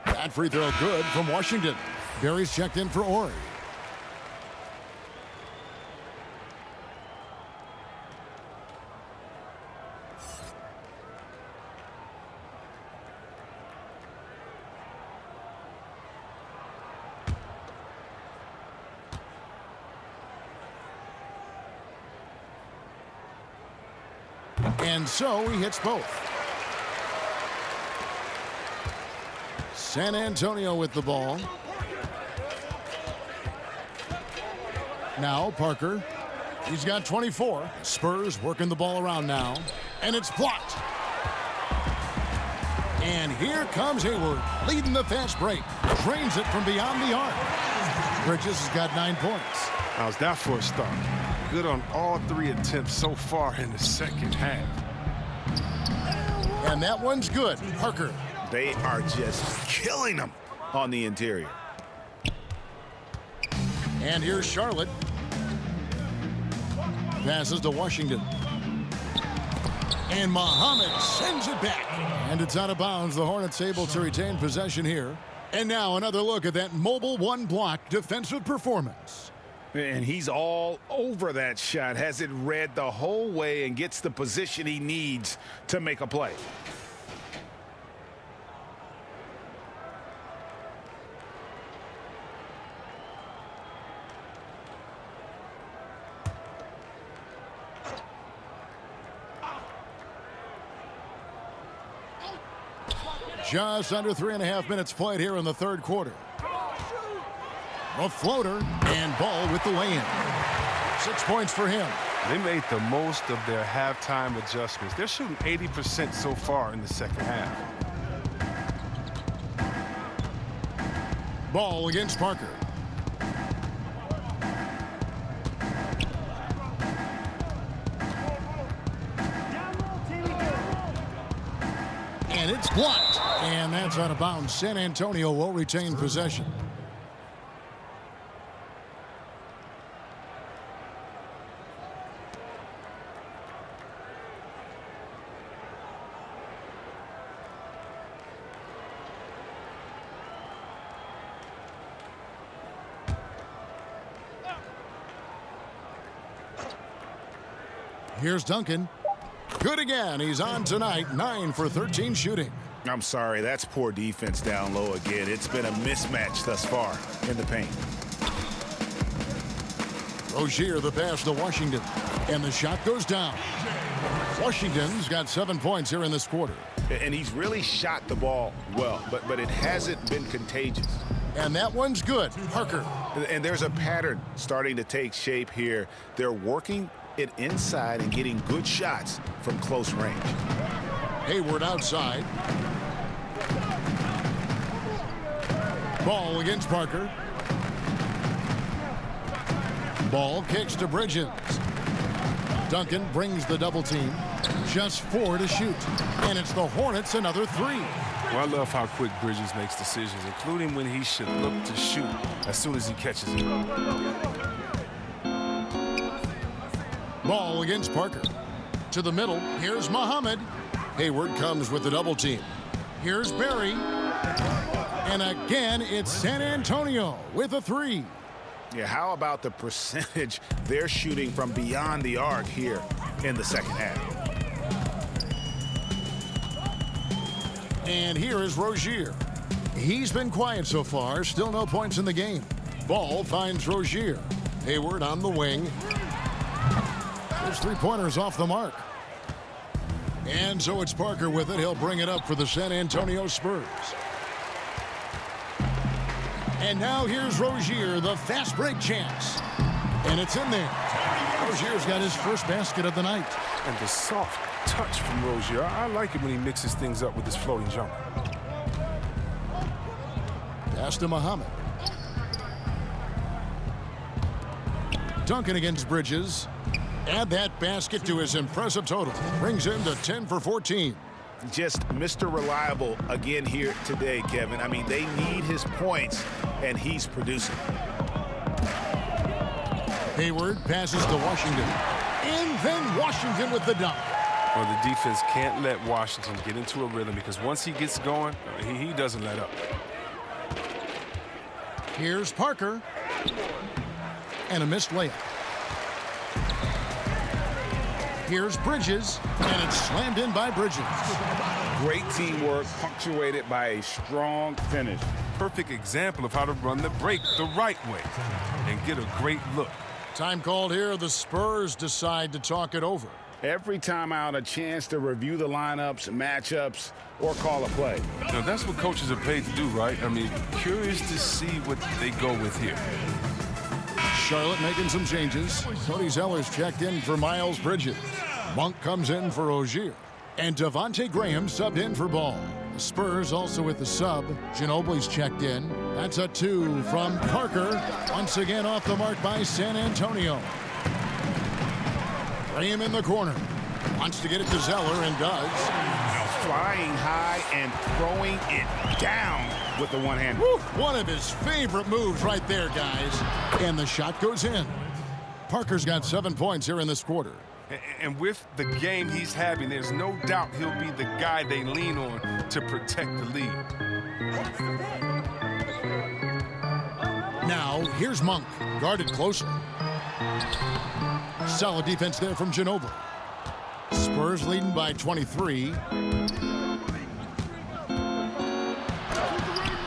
That free throw good from Washington. Barry's checked in for Ori. And so he hits both. San Antonio with the ball. Now Parker. He's got 24. Spurs working the ball around now. And it's blocked. And here comes Hayward, leading the fast break. Drains it from beyond the arc. Bridges has got 9 points. How's that for a start? Good on all 3 attempts so far in the second half. And that one's good. Parker. They are just killing them on the interior. And here's Charlotte. Passes to Washington. And Muhammad sends it back. And it's out of bounds. The Hornets able to retain possession here. And now another look at that mobile one-block defensive performance. And he's all over that shot. Has it read the whole way and gets the position he needs to make a play. Just under 3.5 minutes played here in the third quarter. A floater and Ball with the lay-in. 6 points for him. They made the most of their halftime adjustments. They're shooting 80% so far in the second half. Ball against Parker. And it's blocked. And that's out of bounds. San Antonio will retain possession. Here's Duncan. Good again. He's on tonight. 9 for 13 shooting. I'm sorry, that's poor defense down low again. It's been a mismatch thus far in the paint. Rozier the pass to Washington. And the shot goes down. Washington's got 7 points here in this quarter. And he's really shot the ball well, but it hasn't been contagious. And that one's good. Parker. And there's a pattern starting to take shape here. They're working it inside and getting good shots from close range. Hayward outside. Ball against Parker. Ball kicks to Bridges. Duncan brings the double team. Just 4 to shoot. And it's the Hornets another 3. Well, I love how quick Bridges makes decisions, including when he should look to shoot as soon as he catches it. Ball against Parker. To the middle. Here's Muhammad. Hayward comes with the double team. Here's Barry. And again, it's San Antonio with a 3. Yeah, how about the percentage they're shooting from beyond the arc here in the second half? And here is Rozier. He's been quiet so far. Still no points in the game. Ball finds Rozier. Hayward on the wing. There's 3-pointers off the mark. And so it's Parker with it. He'll bring it up for the San Antonio Spurs. And now here's Rozier, the fast break chance. And it's in there. Rozier's got his first basket of the night. And the soft touch from Rozier. I like it when he mixes things up with his floating jumper. Pass to Muhammad. Duncan against Bridges. Add that basket to his impressive total. Brings him to 10 for 14. Just Mr. Reliable again here today, Kevin. I mean, they need his points, and he's producing. Hayward passes to Washington. And then Washington with the dunk. Well, the defense can't let Washington get into a rhythm because once he gets going, he doesn't let up. Here's Parker. And a missed layup. Here's Bridges, and it's slammed in by Bridges. Great teamwork, punctuated by a strong finish. Perfect example of how to run the break the right way and get a great look. Time called here. The Spurs decide to talk it over. Every time out, a chance to review the lineups, matchups, or call a play. Now, that's what coaches are paid to do, right? I mean, curious to see what they go with here. Charlotte making some changes. Cody Zeller's checked in for Miles Bridges. Monk comes in for Rozier. And Devontae Graham subbed in for Ball. The Spurs also with the sub. Ginobili's checked in. That's a 2 from Parker. Once again off the mark by San Antonio. Graham in the corner. Wants to get it to Zeller and does. Flying high and throwing it down with the one hand. Woo! One of his favorite moves right there, guys. And the shot goes in. Parker's got 7 points here in this quarter. And with the game he's having, there's no doubt he'll be the guy they lean on to protect the lead. Now, here's Monk, guarded closely. Solid defense there from Ginobili. Spurs leading by 23.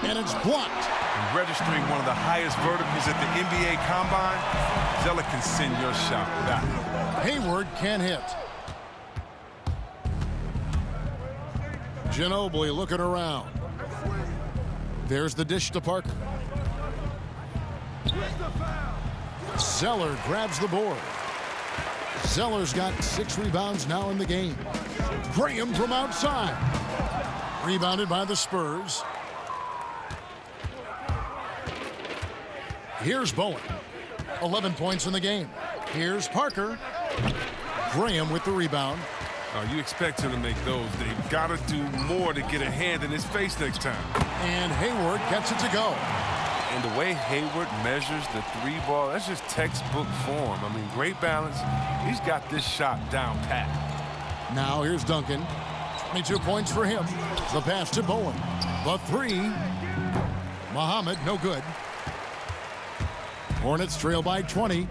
And it's blocked. And registering one of the highest verticals at the NBA Combine, Zeller can send your shot without it. Hayward can't hit. Ginobili looking around. There's the dish to Parker. Zeller grabs the board. Zeller's got 6 rebounds now in the game. Graham from outside. Rebounded by the Spurs. Here's Bowen. 11 points in the game. Here's Parker. Graham with the rebound. You expect him to make those. They've got to do more to get a hand in his face next time. And Hayward gets it to go. And the way Hayward measures the 3-ball, that's just textbook form. I mean, great balance. He's got this shot down pat. Now here's Duncan. 22 points for him. The pass to Bowen. The 3. Muhammad, no good. Hornets trail by 20.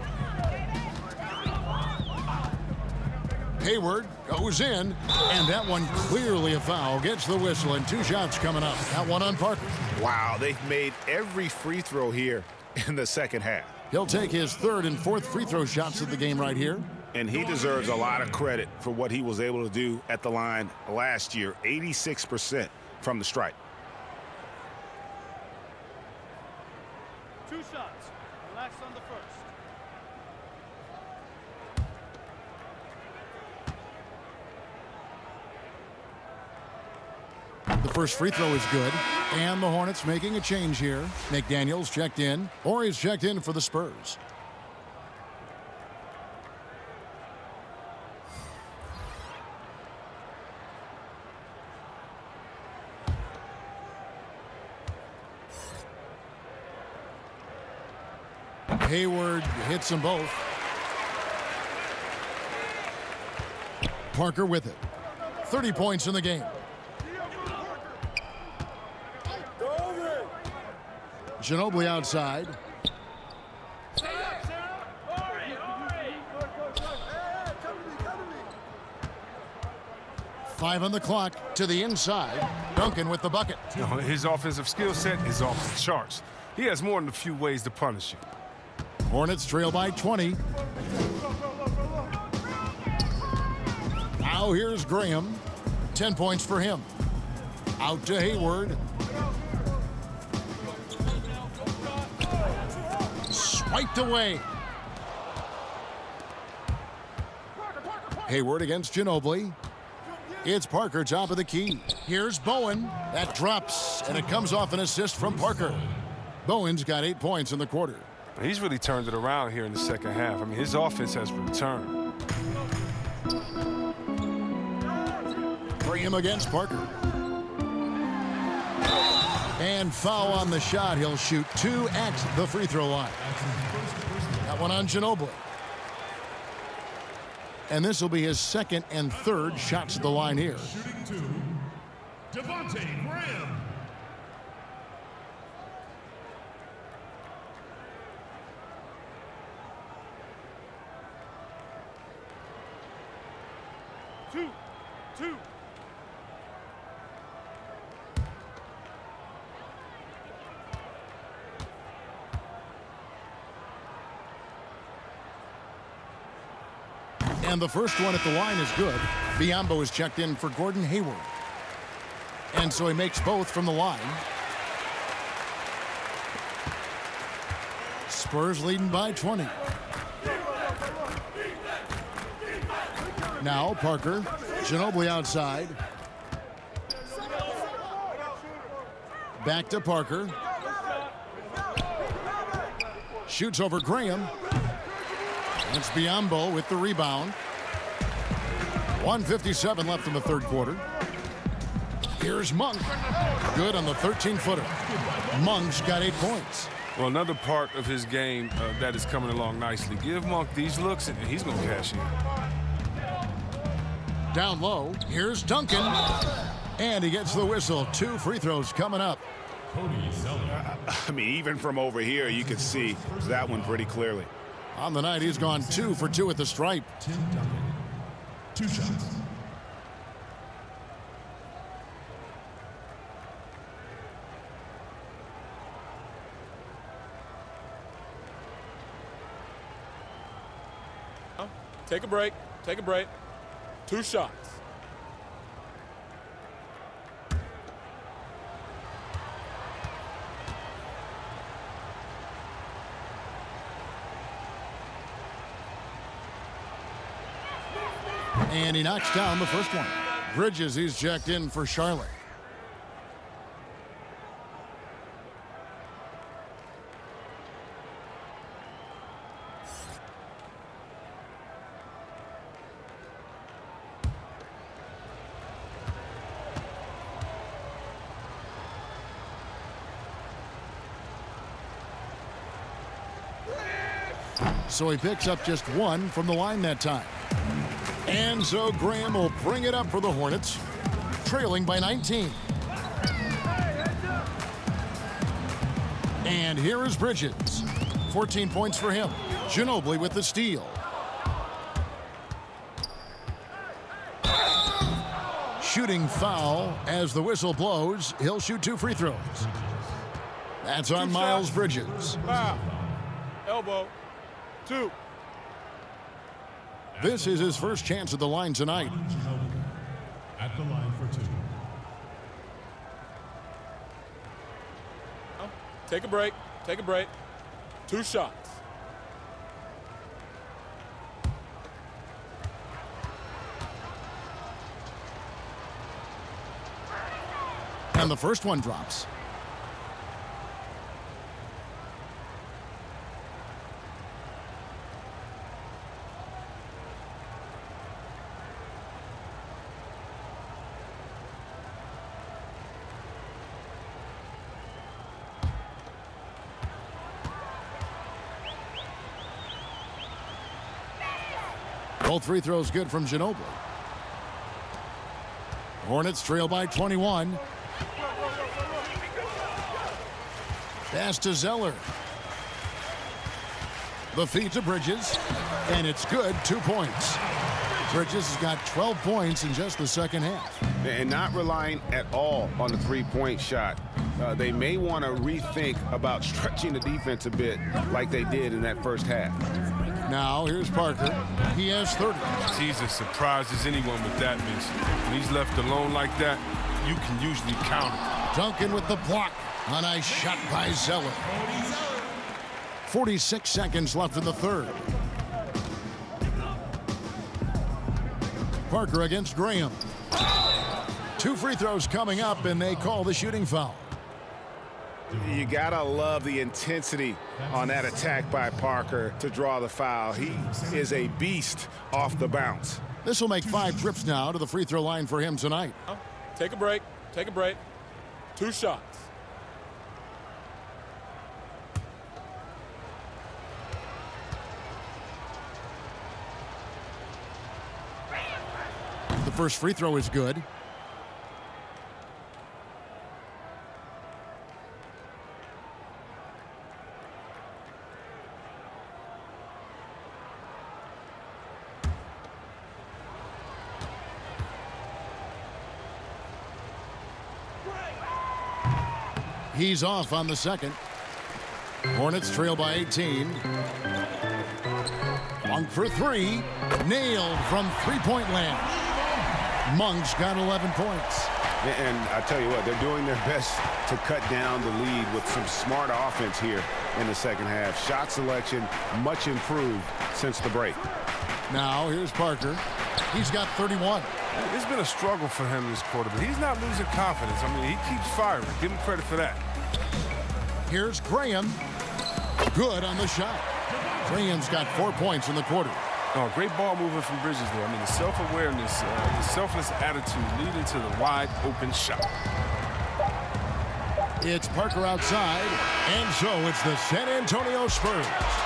Hayward goes in, and that one clearly a foul. Gets the whistle, and 2 shots coming up. That one on Parker. Wow, they've made every free throw here in the second half. He'll take his 3rd and 4th free throw shots of the game right here. And he deserves a lot of credit for what he was able to do at the line last year. 86% from the stripe. 2 shots. Relax on the first. The first free throw is good. And the Hornets making a change here. McDaniels checked in. Or he's checked in for the Spurs. Hayward hits them both. Parker with it. 30 points in the game. Ginobili outside. Five on the clock to the inside. Duncan with the bucket. His offensive skill set is off the charts. He has more than a few ways to punish you. Hornets trail by 20. Now here's Graham. 10 points for him. Out to Hayward. Swiped away. Hayward against Ginobili. It's Parker, top of the key. Here's Bowen. That drops, and it comes off an assist from Parker. Bowen's got 8 points in the quarter. He's really turned it around here in the second half. I mean, his offense has returned. Graham against Parker. And foul on the shot. He'll shoot 2 at the free throw line. That one on Ginobili. And this will be his second and third shots at the line here. Shooting 2, Devontae Graham. Two. And the first one at the line is good. Biyombo is checked in for Gordon Hayward. And so he makes both from the line. Spurs leading by 20. Now Parker. Ginobili outside. Back to Parker. Shoots over Graham. It's Biyombo with the rebound. 1:57 left in the third quarter. Here's Monk. Good on the 13-footer. Monk's got 8 points. Well, another part of his game that is coming along nicely. Give Monk these looks, and he's going to cash in. Down low, here's Duncan. And he gets the whistle. 2 free throws coming up. I mean, even from over here, you can see that one pretty clearly. On the night, he's gone 2 for 2 at the stripe. Tim Duncan. 2 shots. Take a break. 2 shots. And he knocks down the first one. Bridges, he's checked in for Charlotte. So he picks up just 1 from the line that time. And so Graham will bring it up for the Hornets, trailing by 19. And here is Bridges. 14 points for him. Ginobili with the steal. Shooting foul as the whistle blows. He'll shoot 2 free throws. That's on Miles Bridges. Foul. Elbow. 2. This is his first chance at the line tonight. At the line for 2. Take a break. 2 shots. And the first one drops. Both free throws good from Ginobili. Hornets trail by 21. Pass to Zeller. The feed to Bridges, and it's good. 2 points. Bridges has got 12 points in just the second half. And not relying at all on the three-point shot. They may want to rethink about stretching the defense a bit like they did in that first half. Now here's Parker. He has 30. He's as surprised as anyone with that miss. When he's left alone like that, you can usually count it. Duncan with the block. A nice shot by Zeller. 46 seconds left in the third. Parker against Graham. 2 free throws coming up, and they call the shooting foul. You gotta love the intensity on that attack by Parker to draw the foul. He is a beast off the bounce. This will make 5 trips now to the free throw line for him tonight. Take a break. Take a break. 2 shots. The first free throw is good. He's off on the second. Hornets trail by 18. Monk for 3. Nailed from three-point land. Monk's got 11 points. And I tell you what, they're doing their best to cut down the lead with some smart offense here in the second half. Shot selection much improved since the break. Now here's Parker. He's got 31. It's been a struggle for him this quarter, but he's not losing confidence. I mean, he keeps firing. Give him credit for that. Here's Graham. Good on the shot. Graham's got 4 points in the quarter. Oh, great ball movement from Bridges there. I mean, the self-awareness, the selfless attitude leading to the wide open shot. It's Parker outside, and so it's the San Antonio Spurs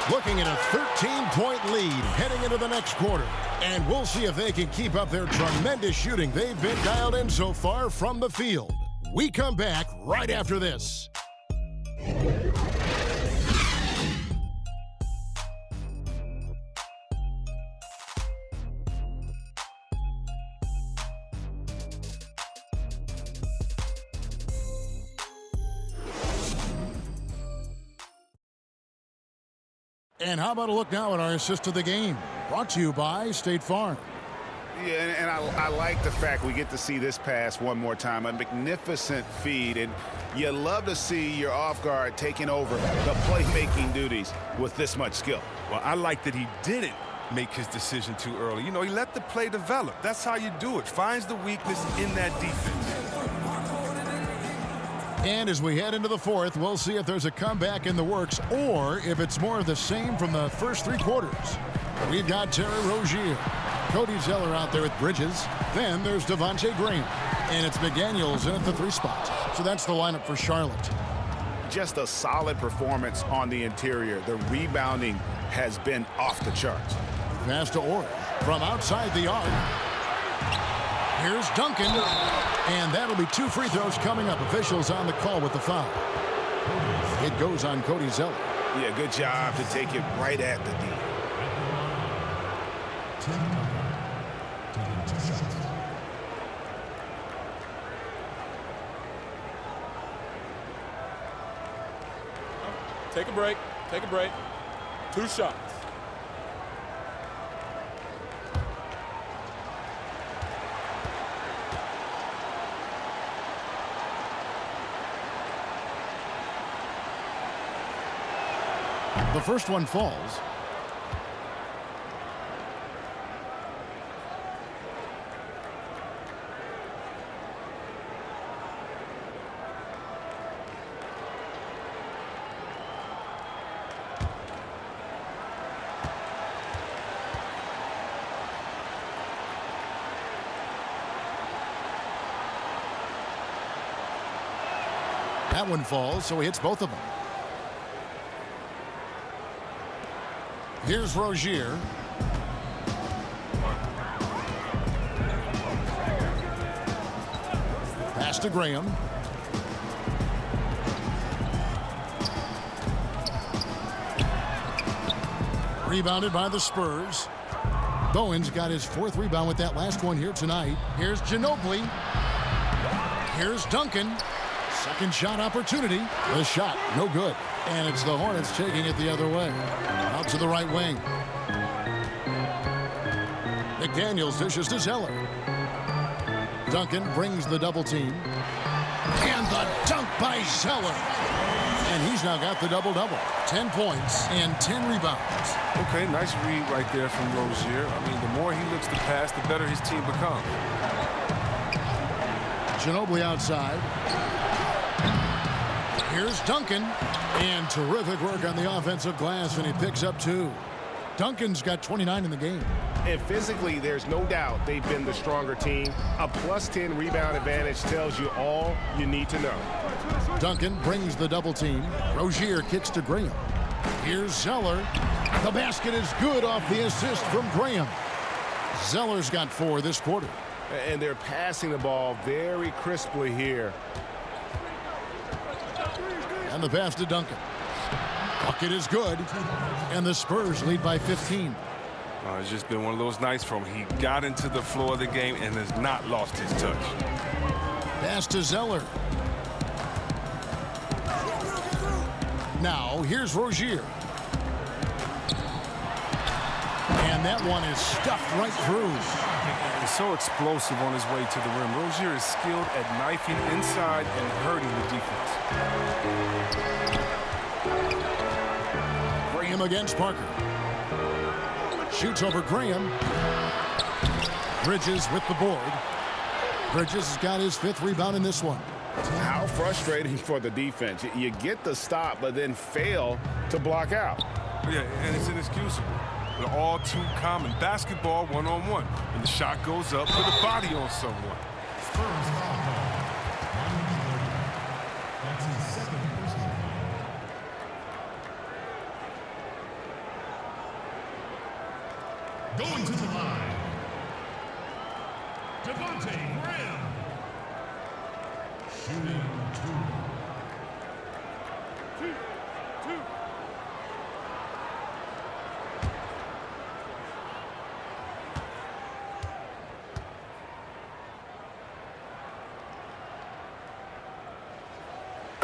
looking at a 13-point lead heading into the next quarter. And we'll see if they can keep up their tremendous shooting they've been dialed in so far from the field. We come back right after this. And how about a look now at our assist of the game? Brought to you by State Farm. Yeah, and I like the fact we get to see this pass one more time. A magnificent feed, and you love to see your off guard taking over the playmaking duties with this much skill. Well, I like that he didn't make his decision too early. You know, he let the play develop. That's how you do it. Finds the weakness in that defense. And as we head into the fourth, we'll see if there's a comeback in the works or if it's more of the same from the first 3 quarters. We've got Terry Rozier, Cody Zeller out there with Bridges. Then there's Devontae Graham. And it's McDaniels in at the 3 spot. So that's the lineup for Charlotte. Just a solid performance on the interior. The rebounding has been off the charts. Pass to Orr from outside the arc. Here's Duncan. And that'll be 2 free throws coming up. Officials on the call with the foul. It goes on Cody Zeller. Yeah, good job to take it right at the D. Take a break. Take a break. 2 shots. The first one falls. That one falls, so he hits both of them. Here's Rozier. Pass to Graham. Rebounded by the Spurs. Bowen's got his 4th rebound with that last one here tonight. Here's Ginobili. Here's Duncan. Second shot opportunity. The shot, no good. And it's the Hornets taking it the other way. Out to the right wing. McDaniels dishes to Zeller. Duncan brings the double team. And the dunk by Zeller. And he's now got the double-double. 10 points and 10 rebounds. Okay, nice read right there from Rozier. I mean, the more he looks to pass, the better his team becomes. Ginobili outside. Here's Duncan. And terrific work on the offensive glass, and he picks up 2. Duncan's got 29 in the game. And physically, there's no doubt they've been the stronger team. A +10 rebound advantage tells you all you need to know. Duncan brings the double team. Rozier kicks to Graham. Here's Zeller. The basket is good off the assist from Graham. Zeller's got 4 this quarter. And they're passing the ball very crisply here. And the pass to Duncan. Bucket is good. And the Spurs lead by 15. It's just been one of those nights for him. He got into the floor of the game and has not lost his touch. Pass to Zeller. Now, here's Rozier. And that one is stuffed right through. He's so explosive on his way to the rim. Rozier is skilled at knifing inside and hurting the defense. Graham against Parker. Shoots over Graham. Bridges with the board. Bridges has got his 5th rebound in this one. How frustrating for the defense. You get the stop, but then fail to block out. Yeah, and it's inexcusable. They're all too common. Basketball one-on-one. When the shot goes up, put a body on someone. Spurs foul call. That's his 2nd personal foul. Going to the line, Devontae Graham. Shooting 2.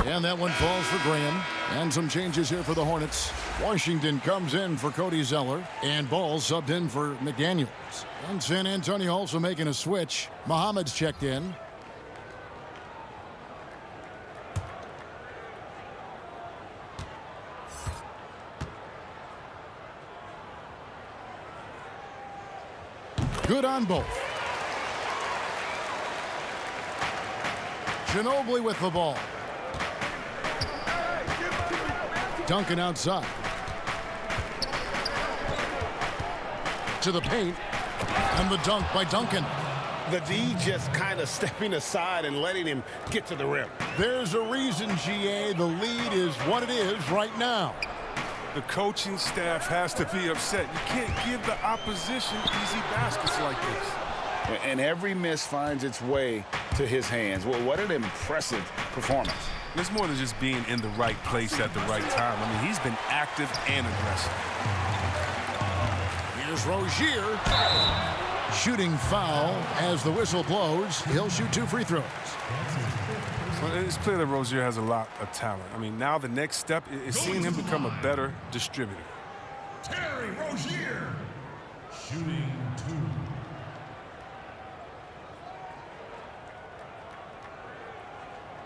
And that one falls for Graham. And some changes here for the Hornets. Washington comes in for Cody Zeller. And Ball subbed in for McDaniels. And San Antonio also making a switch. Muhammad's checked in. Good on both. Ginobili with the ball. Duncan outside. To the paint. And the dunk by Duncan. The D just kind of stepping aside and letting him get to the rim. There's a reason, GA, the lead is what it is right now. The coaching staff has to be upset. You can't give the opposition easy baskets like this. And every miss finds its way to his hands. Well, what an impressive performance. It's more than just being in the right place at the right time. I mean, he's been active and aggressive. Here's Rozier. Shooting foul as the whistle blows. He'll shoot 2 free throws. Well, it's clear that Rozier has a lot of talent. I mean, now the next step is seeing him become a better distributor. Terry Rozier. Shooting 2.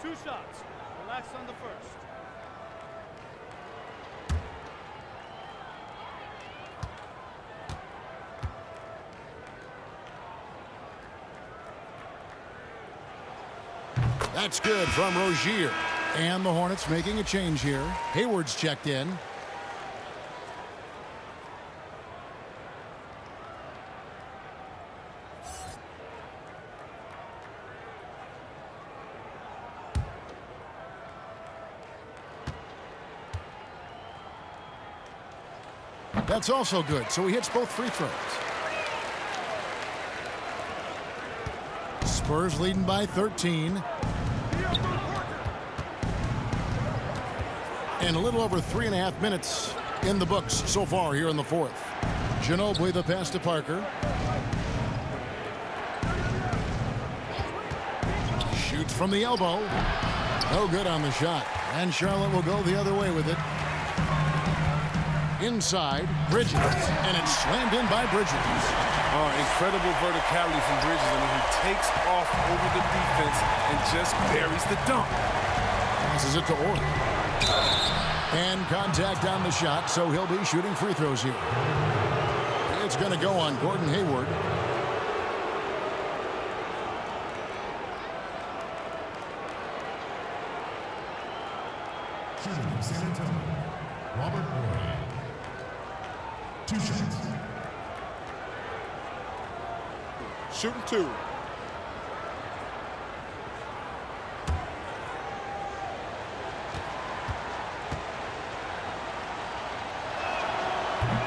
Two shots. Relax on the first. That's good from Rozier. And the Hornets making a change here. Hayward's checked in. That's also good, so he hits both free throws. Spurs leading by 13. And a little over 3.5 minutes in the books so far here in the fourth. Ginobili, the pass to Parker. Shoots from the elbow. No good on the shot. And Charlotte will go the other way with it. Inside, Bridges. And it's slammed in by Bridges. Oh, incredible verticality from Bridges. I mean, he takes off over the defense and just buries the dunk. Passes it to Orr. And contact on the shot, so he'll be shooting free throws here. It's going to go on Gordon Hayward. Shooting from San Antonio, Robert Horry. 2 shots. Shooting 2.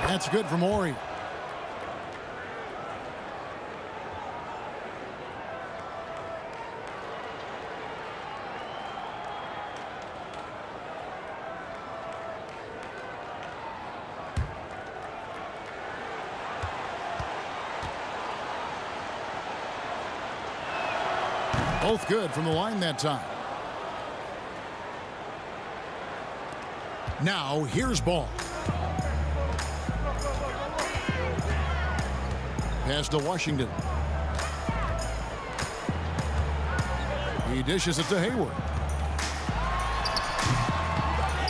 That's good from Horry. Both good from the line that time. Now here's Ball. Pass to Washington. He dishes it to Hayward.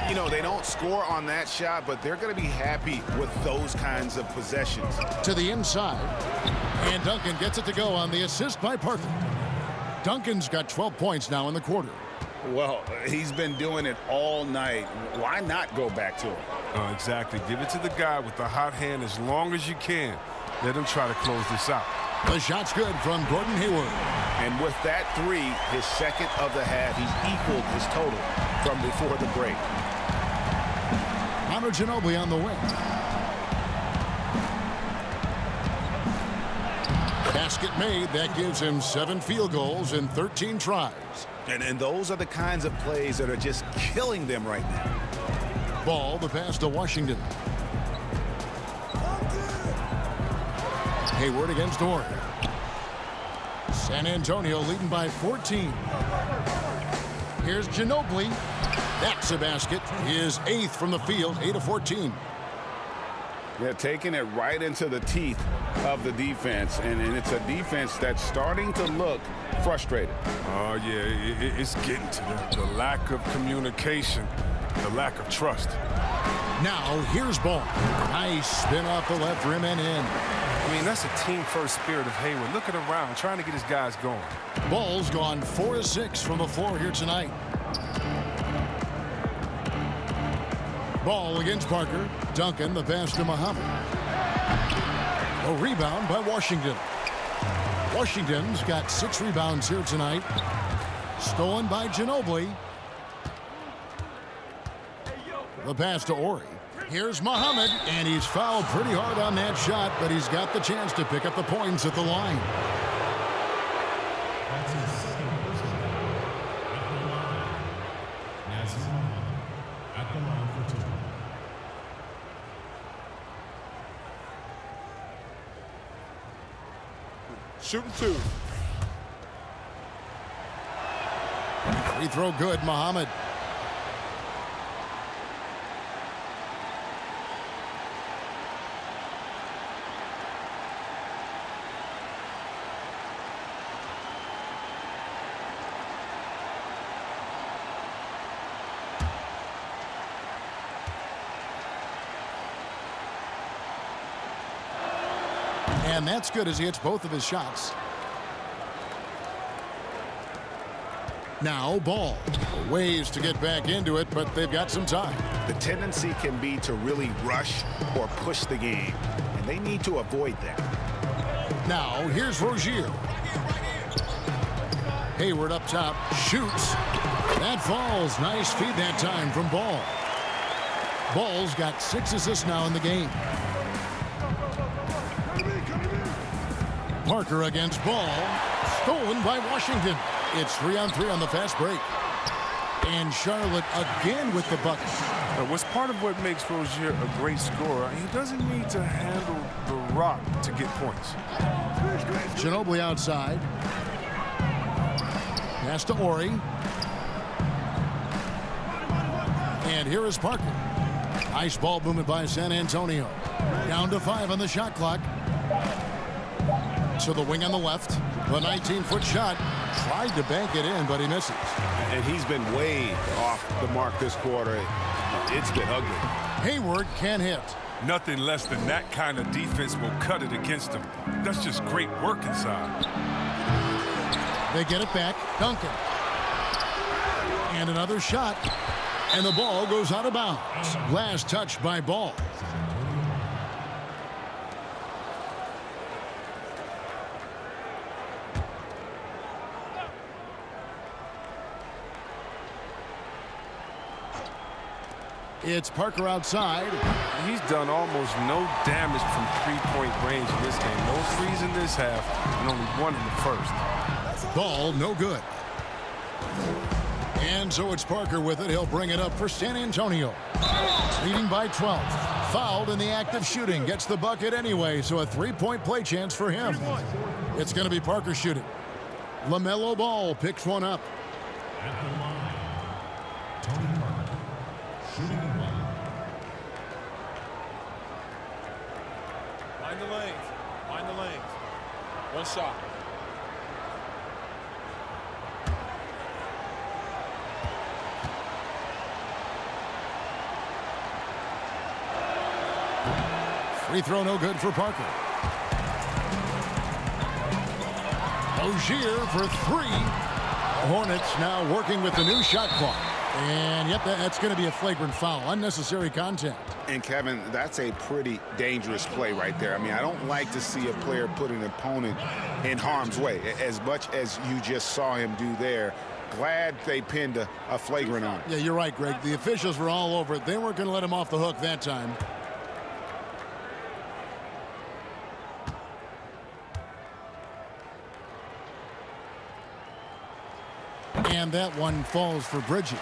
You know, they don't score on that shot, but they're going to be happy with those kinds of possessions. To the inside. And Duncan gets it to go on the assist by Parker. Duncan's got 12 points now in the quarter. Well, he's been doing it all night. Why not go back to him? Oh, exactly. Give it to the guy with the hot hand as long as you can. Let him try to close this out. The shot's good from Gordon Hayward. And with that 3, his second of the half, he's equaled his total from before the break. Manu Ginobili on the wing. Basket made. That gives him 7 field goals in 13 tries. And those are the kinds of plays that are just killing them right now. Ball, the pass to Washington. Hayward against Horry. San Antonio leading by 14. Here's Ginobili. That's a basket. His 8th from the field, 8 of 14. They're taking it right into the teeth of the defense, and it's a defense that's starting to look frustrated. Oh, yeah, it's getting to them. The lack of communication, the lack of trust. Now, here's Ball. Nice spin off the left rim and in. I mean, that's a team-first spirit of Hayward. Looking around, trying to get his guys going. Ball's gone 4 of 6 from the floor here tonight. Ball against Parker. Duncan, the pass to Muhammad. A rebound by Washington. Washington's got 6 rebounds here tonight. Stolen by Ginobili. The pass to Horry. Here's Muhammad, and he's fouled pretty hard on that shot, but he's got the chance to pick up the points at the line. That's his second personal at the line. Nazir Muhammad at the line for 2. Shooting 2. Free throw good, Muhammad. And that's good as he hits both of his shots. Now Ball. Ways to get back into it, but they've got some time. The tendency can be to really rush or push the game, and they need to avoid that. Now here's Rozier. Hayward up top. Shoots. That falls. Nice feed that time from Ball. Ball's got 6 assists now in the game. Parker against Ball. Stolen by Washington. It's 3-on-3 on the fast break. And Charlotte again with the bucket. Now, what's part of what makes Rozier a great scorer, he doesn't need to handle the rock to get points. Ginobili outside. Pass to Ori. And here is Parker. Nice ball movement by San Antonio. Down to 5 on the shot clock. To the wing on the left. The 19-foot shot. Tried to bank it in, but he misses. And he's been way off the mark this quarter. It's been ugly. Hayward can't hit. Nothing less than that kind of defense will cut it against him. That's just great work inside. They get it back. Duncan. And another shot. And the ball goes out of bounds. Last touch by Ball. It's Parker outside. He's done almost no damage from three-point range in this game. No threes in this half, and only one in the first. Ball no good. And so it's Parker with it. He'll bring it up for San Antonio. Leading by 12. Fouled in the act of shooting. Gets the bucket anyway, so a three-point play chance for him. It's going to be Parker shooting. LaMelo Ball picks one up. At the line, Tony Parker, shooting the one. Mind the lanes. Mind the lanes. One shot. Free throw no good for Parker. Rozier for 3. Hornets now working with the new shot clock. And yep, that's going to be a flagrant foul. Unnecessary contact. And Kevin, that's a pretty dangerous play right there. I mean, I don't like to see a player put an opponent in harm's way as much as you just saw him do there. Glad they pinned a flagrant on him. Yeah, you're right, Greg. The officials were all over it. They weren't going to let him off the hook that time. And that one falls for Bridges.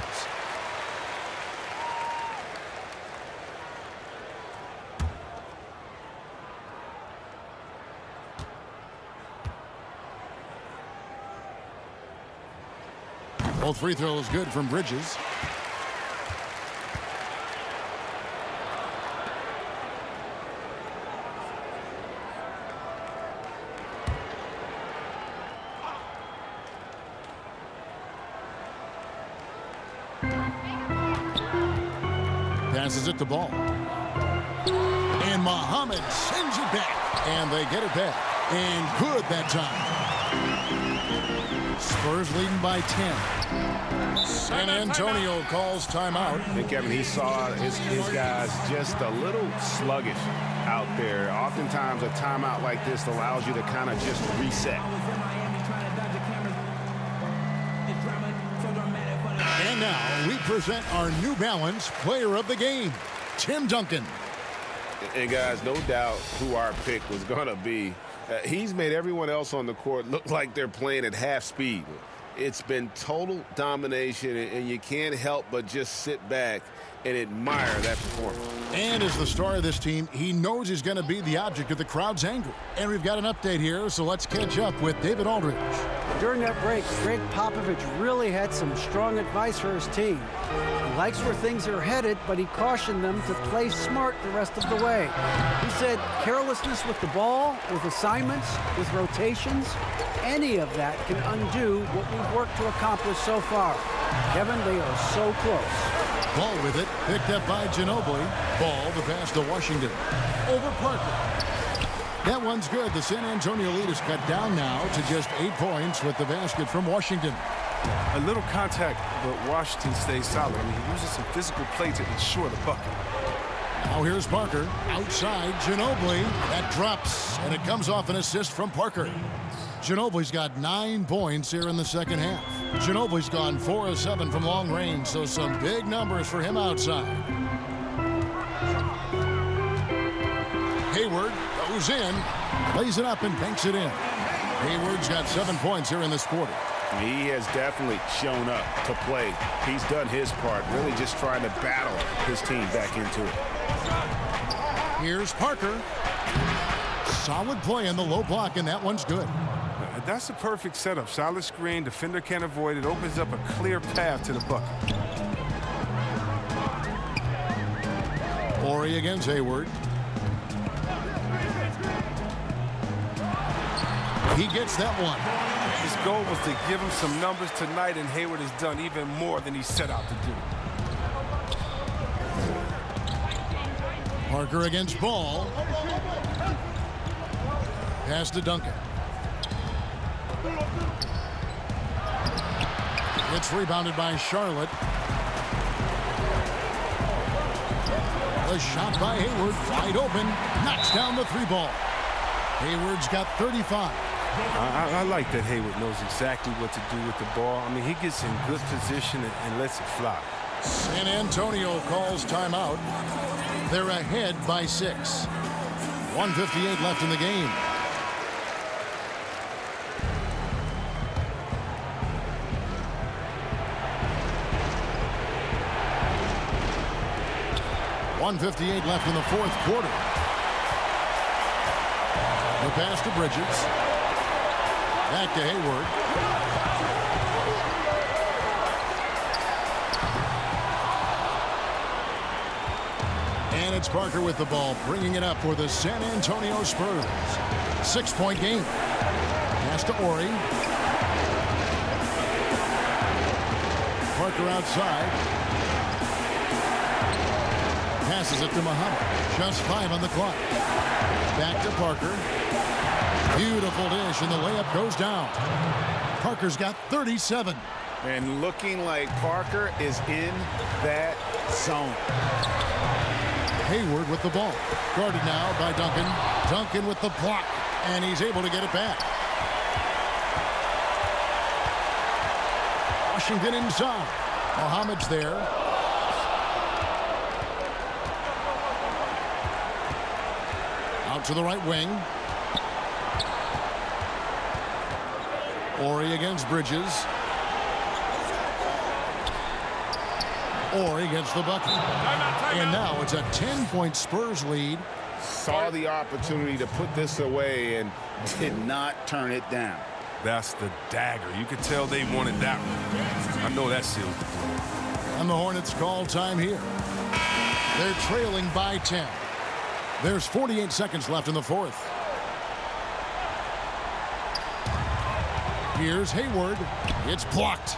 Both free throws good from Bridges. Passes it to Ball. And Muhammad sends it back. And they get it back. And good that time. Spurs leading by 10. San Antonio calls timeout. And Kevin, he saw his guys just a little sluggish out there. Oftentimes a timeout like this allows you to kind of just reset. And now we present our New Balance player of the game, Tim Duncan. And guys, no doubt who our pick was going to be. He's made everyone else on the court look like they're playing at half speed. It's been total domination, and you can't help but just sit back and admire that performance. And as the star of this team, he knows he's going to be the object of the crowd's anger. And we've got an update here, so let's catch up with David Aldridge. During that break, Greg Popovich really had some strong advice for his team. He likes where things are headed, but he cautioned them to play smart the rest of the way. He said carelessness with the ball, with assignments, with rotations, any of that can undo what we've worked to accomplish so far. Kevin, they are so close. Ball with it, picked up by Ginobili. Ball, the pass to Washington. Over Parker. That one's good. The San Antonio lead is cut down now to just 8 points with the basket from Washington. A little contact, but Washington stays solid. I mean, he uses some physical play to ensure the bucket. Now here's Parker. Outside, Ginobili. That drops, and it comes off an assist from Parker. Ginobili's got 9 points here in the second half. Ginobili's gone 4 of 7 from long range, so some big numbers for him outside. Hayward goes in, lays it up and banks it in. Hayward's got 7 points here in this quarter. He has definitely shown up to play. He's done his part, really just trying to battle his team back into it. Here's Parker. Solid play in the low block, and that one's good. That's a perfect setup. Solid screen. Defender can't avoid it. Opens up a clear path to the bucket. Horry against Hayward. He gets that one. His goal was to give him some numbers tonight, and Hayward has done even more than he set out to do. Parker against Ball. Pass to Duncan. It's rebounded by Charlotte. A shot by Hayward, wide open, knocks down the three ball. Hayward's got 35. I like that Hayward knows exactly what to do with the ball. I mean, he gets in good position and lets it fly. San Antonio calls timeout. They're ahead by 6. 1:58 left in the game. .158 left in the fourth quarter. The pass to Bridges. Back to Hayward. And it's Parker with the ball, bringing it up for the San Antonio Spurs. 6-point game. Pass to Horry. Parker outside. Passes it to Muhammad. Just 5 on the clock. Back to Parker. Beautiful dish, and the layup goes down. Parker's got 37. And looking like Parker is in that zone. Hayward with the ball. Guarded now by Duncan. Duncan with the block, and he's able to get it back. Washington inside. Muhammad's there. Out to the right wing. Horry against Bridges. Horry gets the bucket. And now it's a 10-point Spurs lead. Saw the opportunity to put this away and did not turn it down. That's the dagger. You could tell they wanted that one. I know that seals the deal. And the Hornets call time here. They're trailing by 10. There's 48 seconds left in the fourth. Here's Hayward. It's blocked.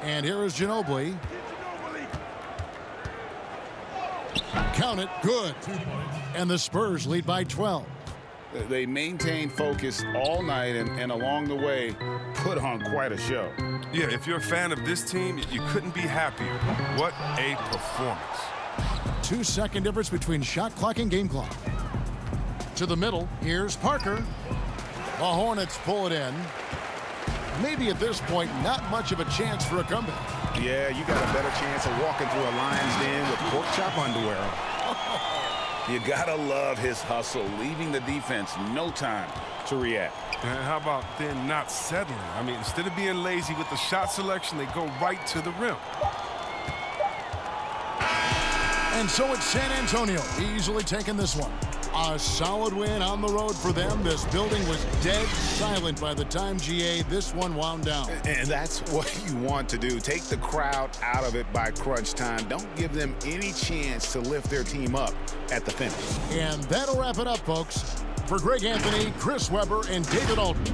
And here is Ginobili. Count it. Good. And the Spurs lead by 12. They maintained focus all night and along the way put on quite a show. Yeah, if you're a fan of this team, you couldn't be happier. What a performance. 2-second difference between shot clock and game clock. To the middle. Here's Parker. The Hornets pull it in. Maybe at this point, not much of a chance for a comeback. Yeah, you got a better chance of walking through a lion's den with pork chop underwear on. You gotta love his hustle, leaving the defense no time to react. And how about then not settling? I mean, instead of being lazy with the shot selection, they go right to the rim. And so it's San Antonio easily taking this one. A solid win on the road for them. This building was dead silent by the time, GA, this one wound down. And that's what you want to do. Take the crowd out of it by crunch time. Don't give them any chance to lift their team up at the finish. And that'll wrap it up, folks. For Greg Anthony, Chris Webber, and David Aldridge,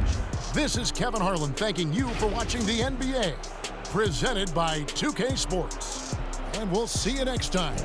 this is Kevin Harlan thanking you for watching the NBA, presented by 2K Sports. And we'll see you next time.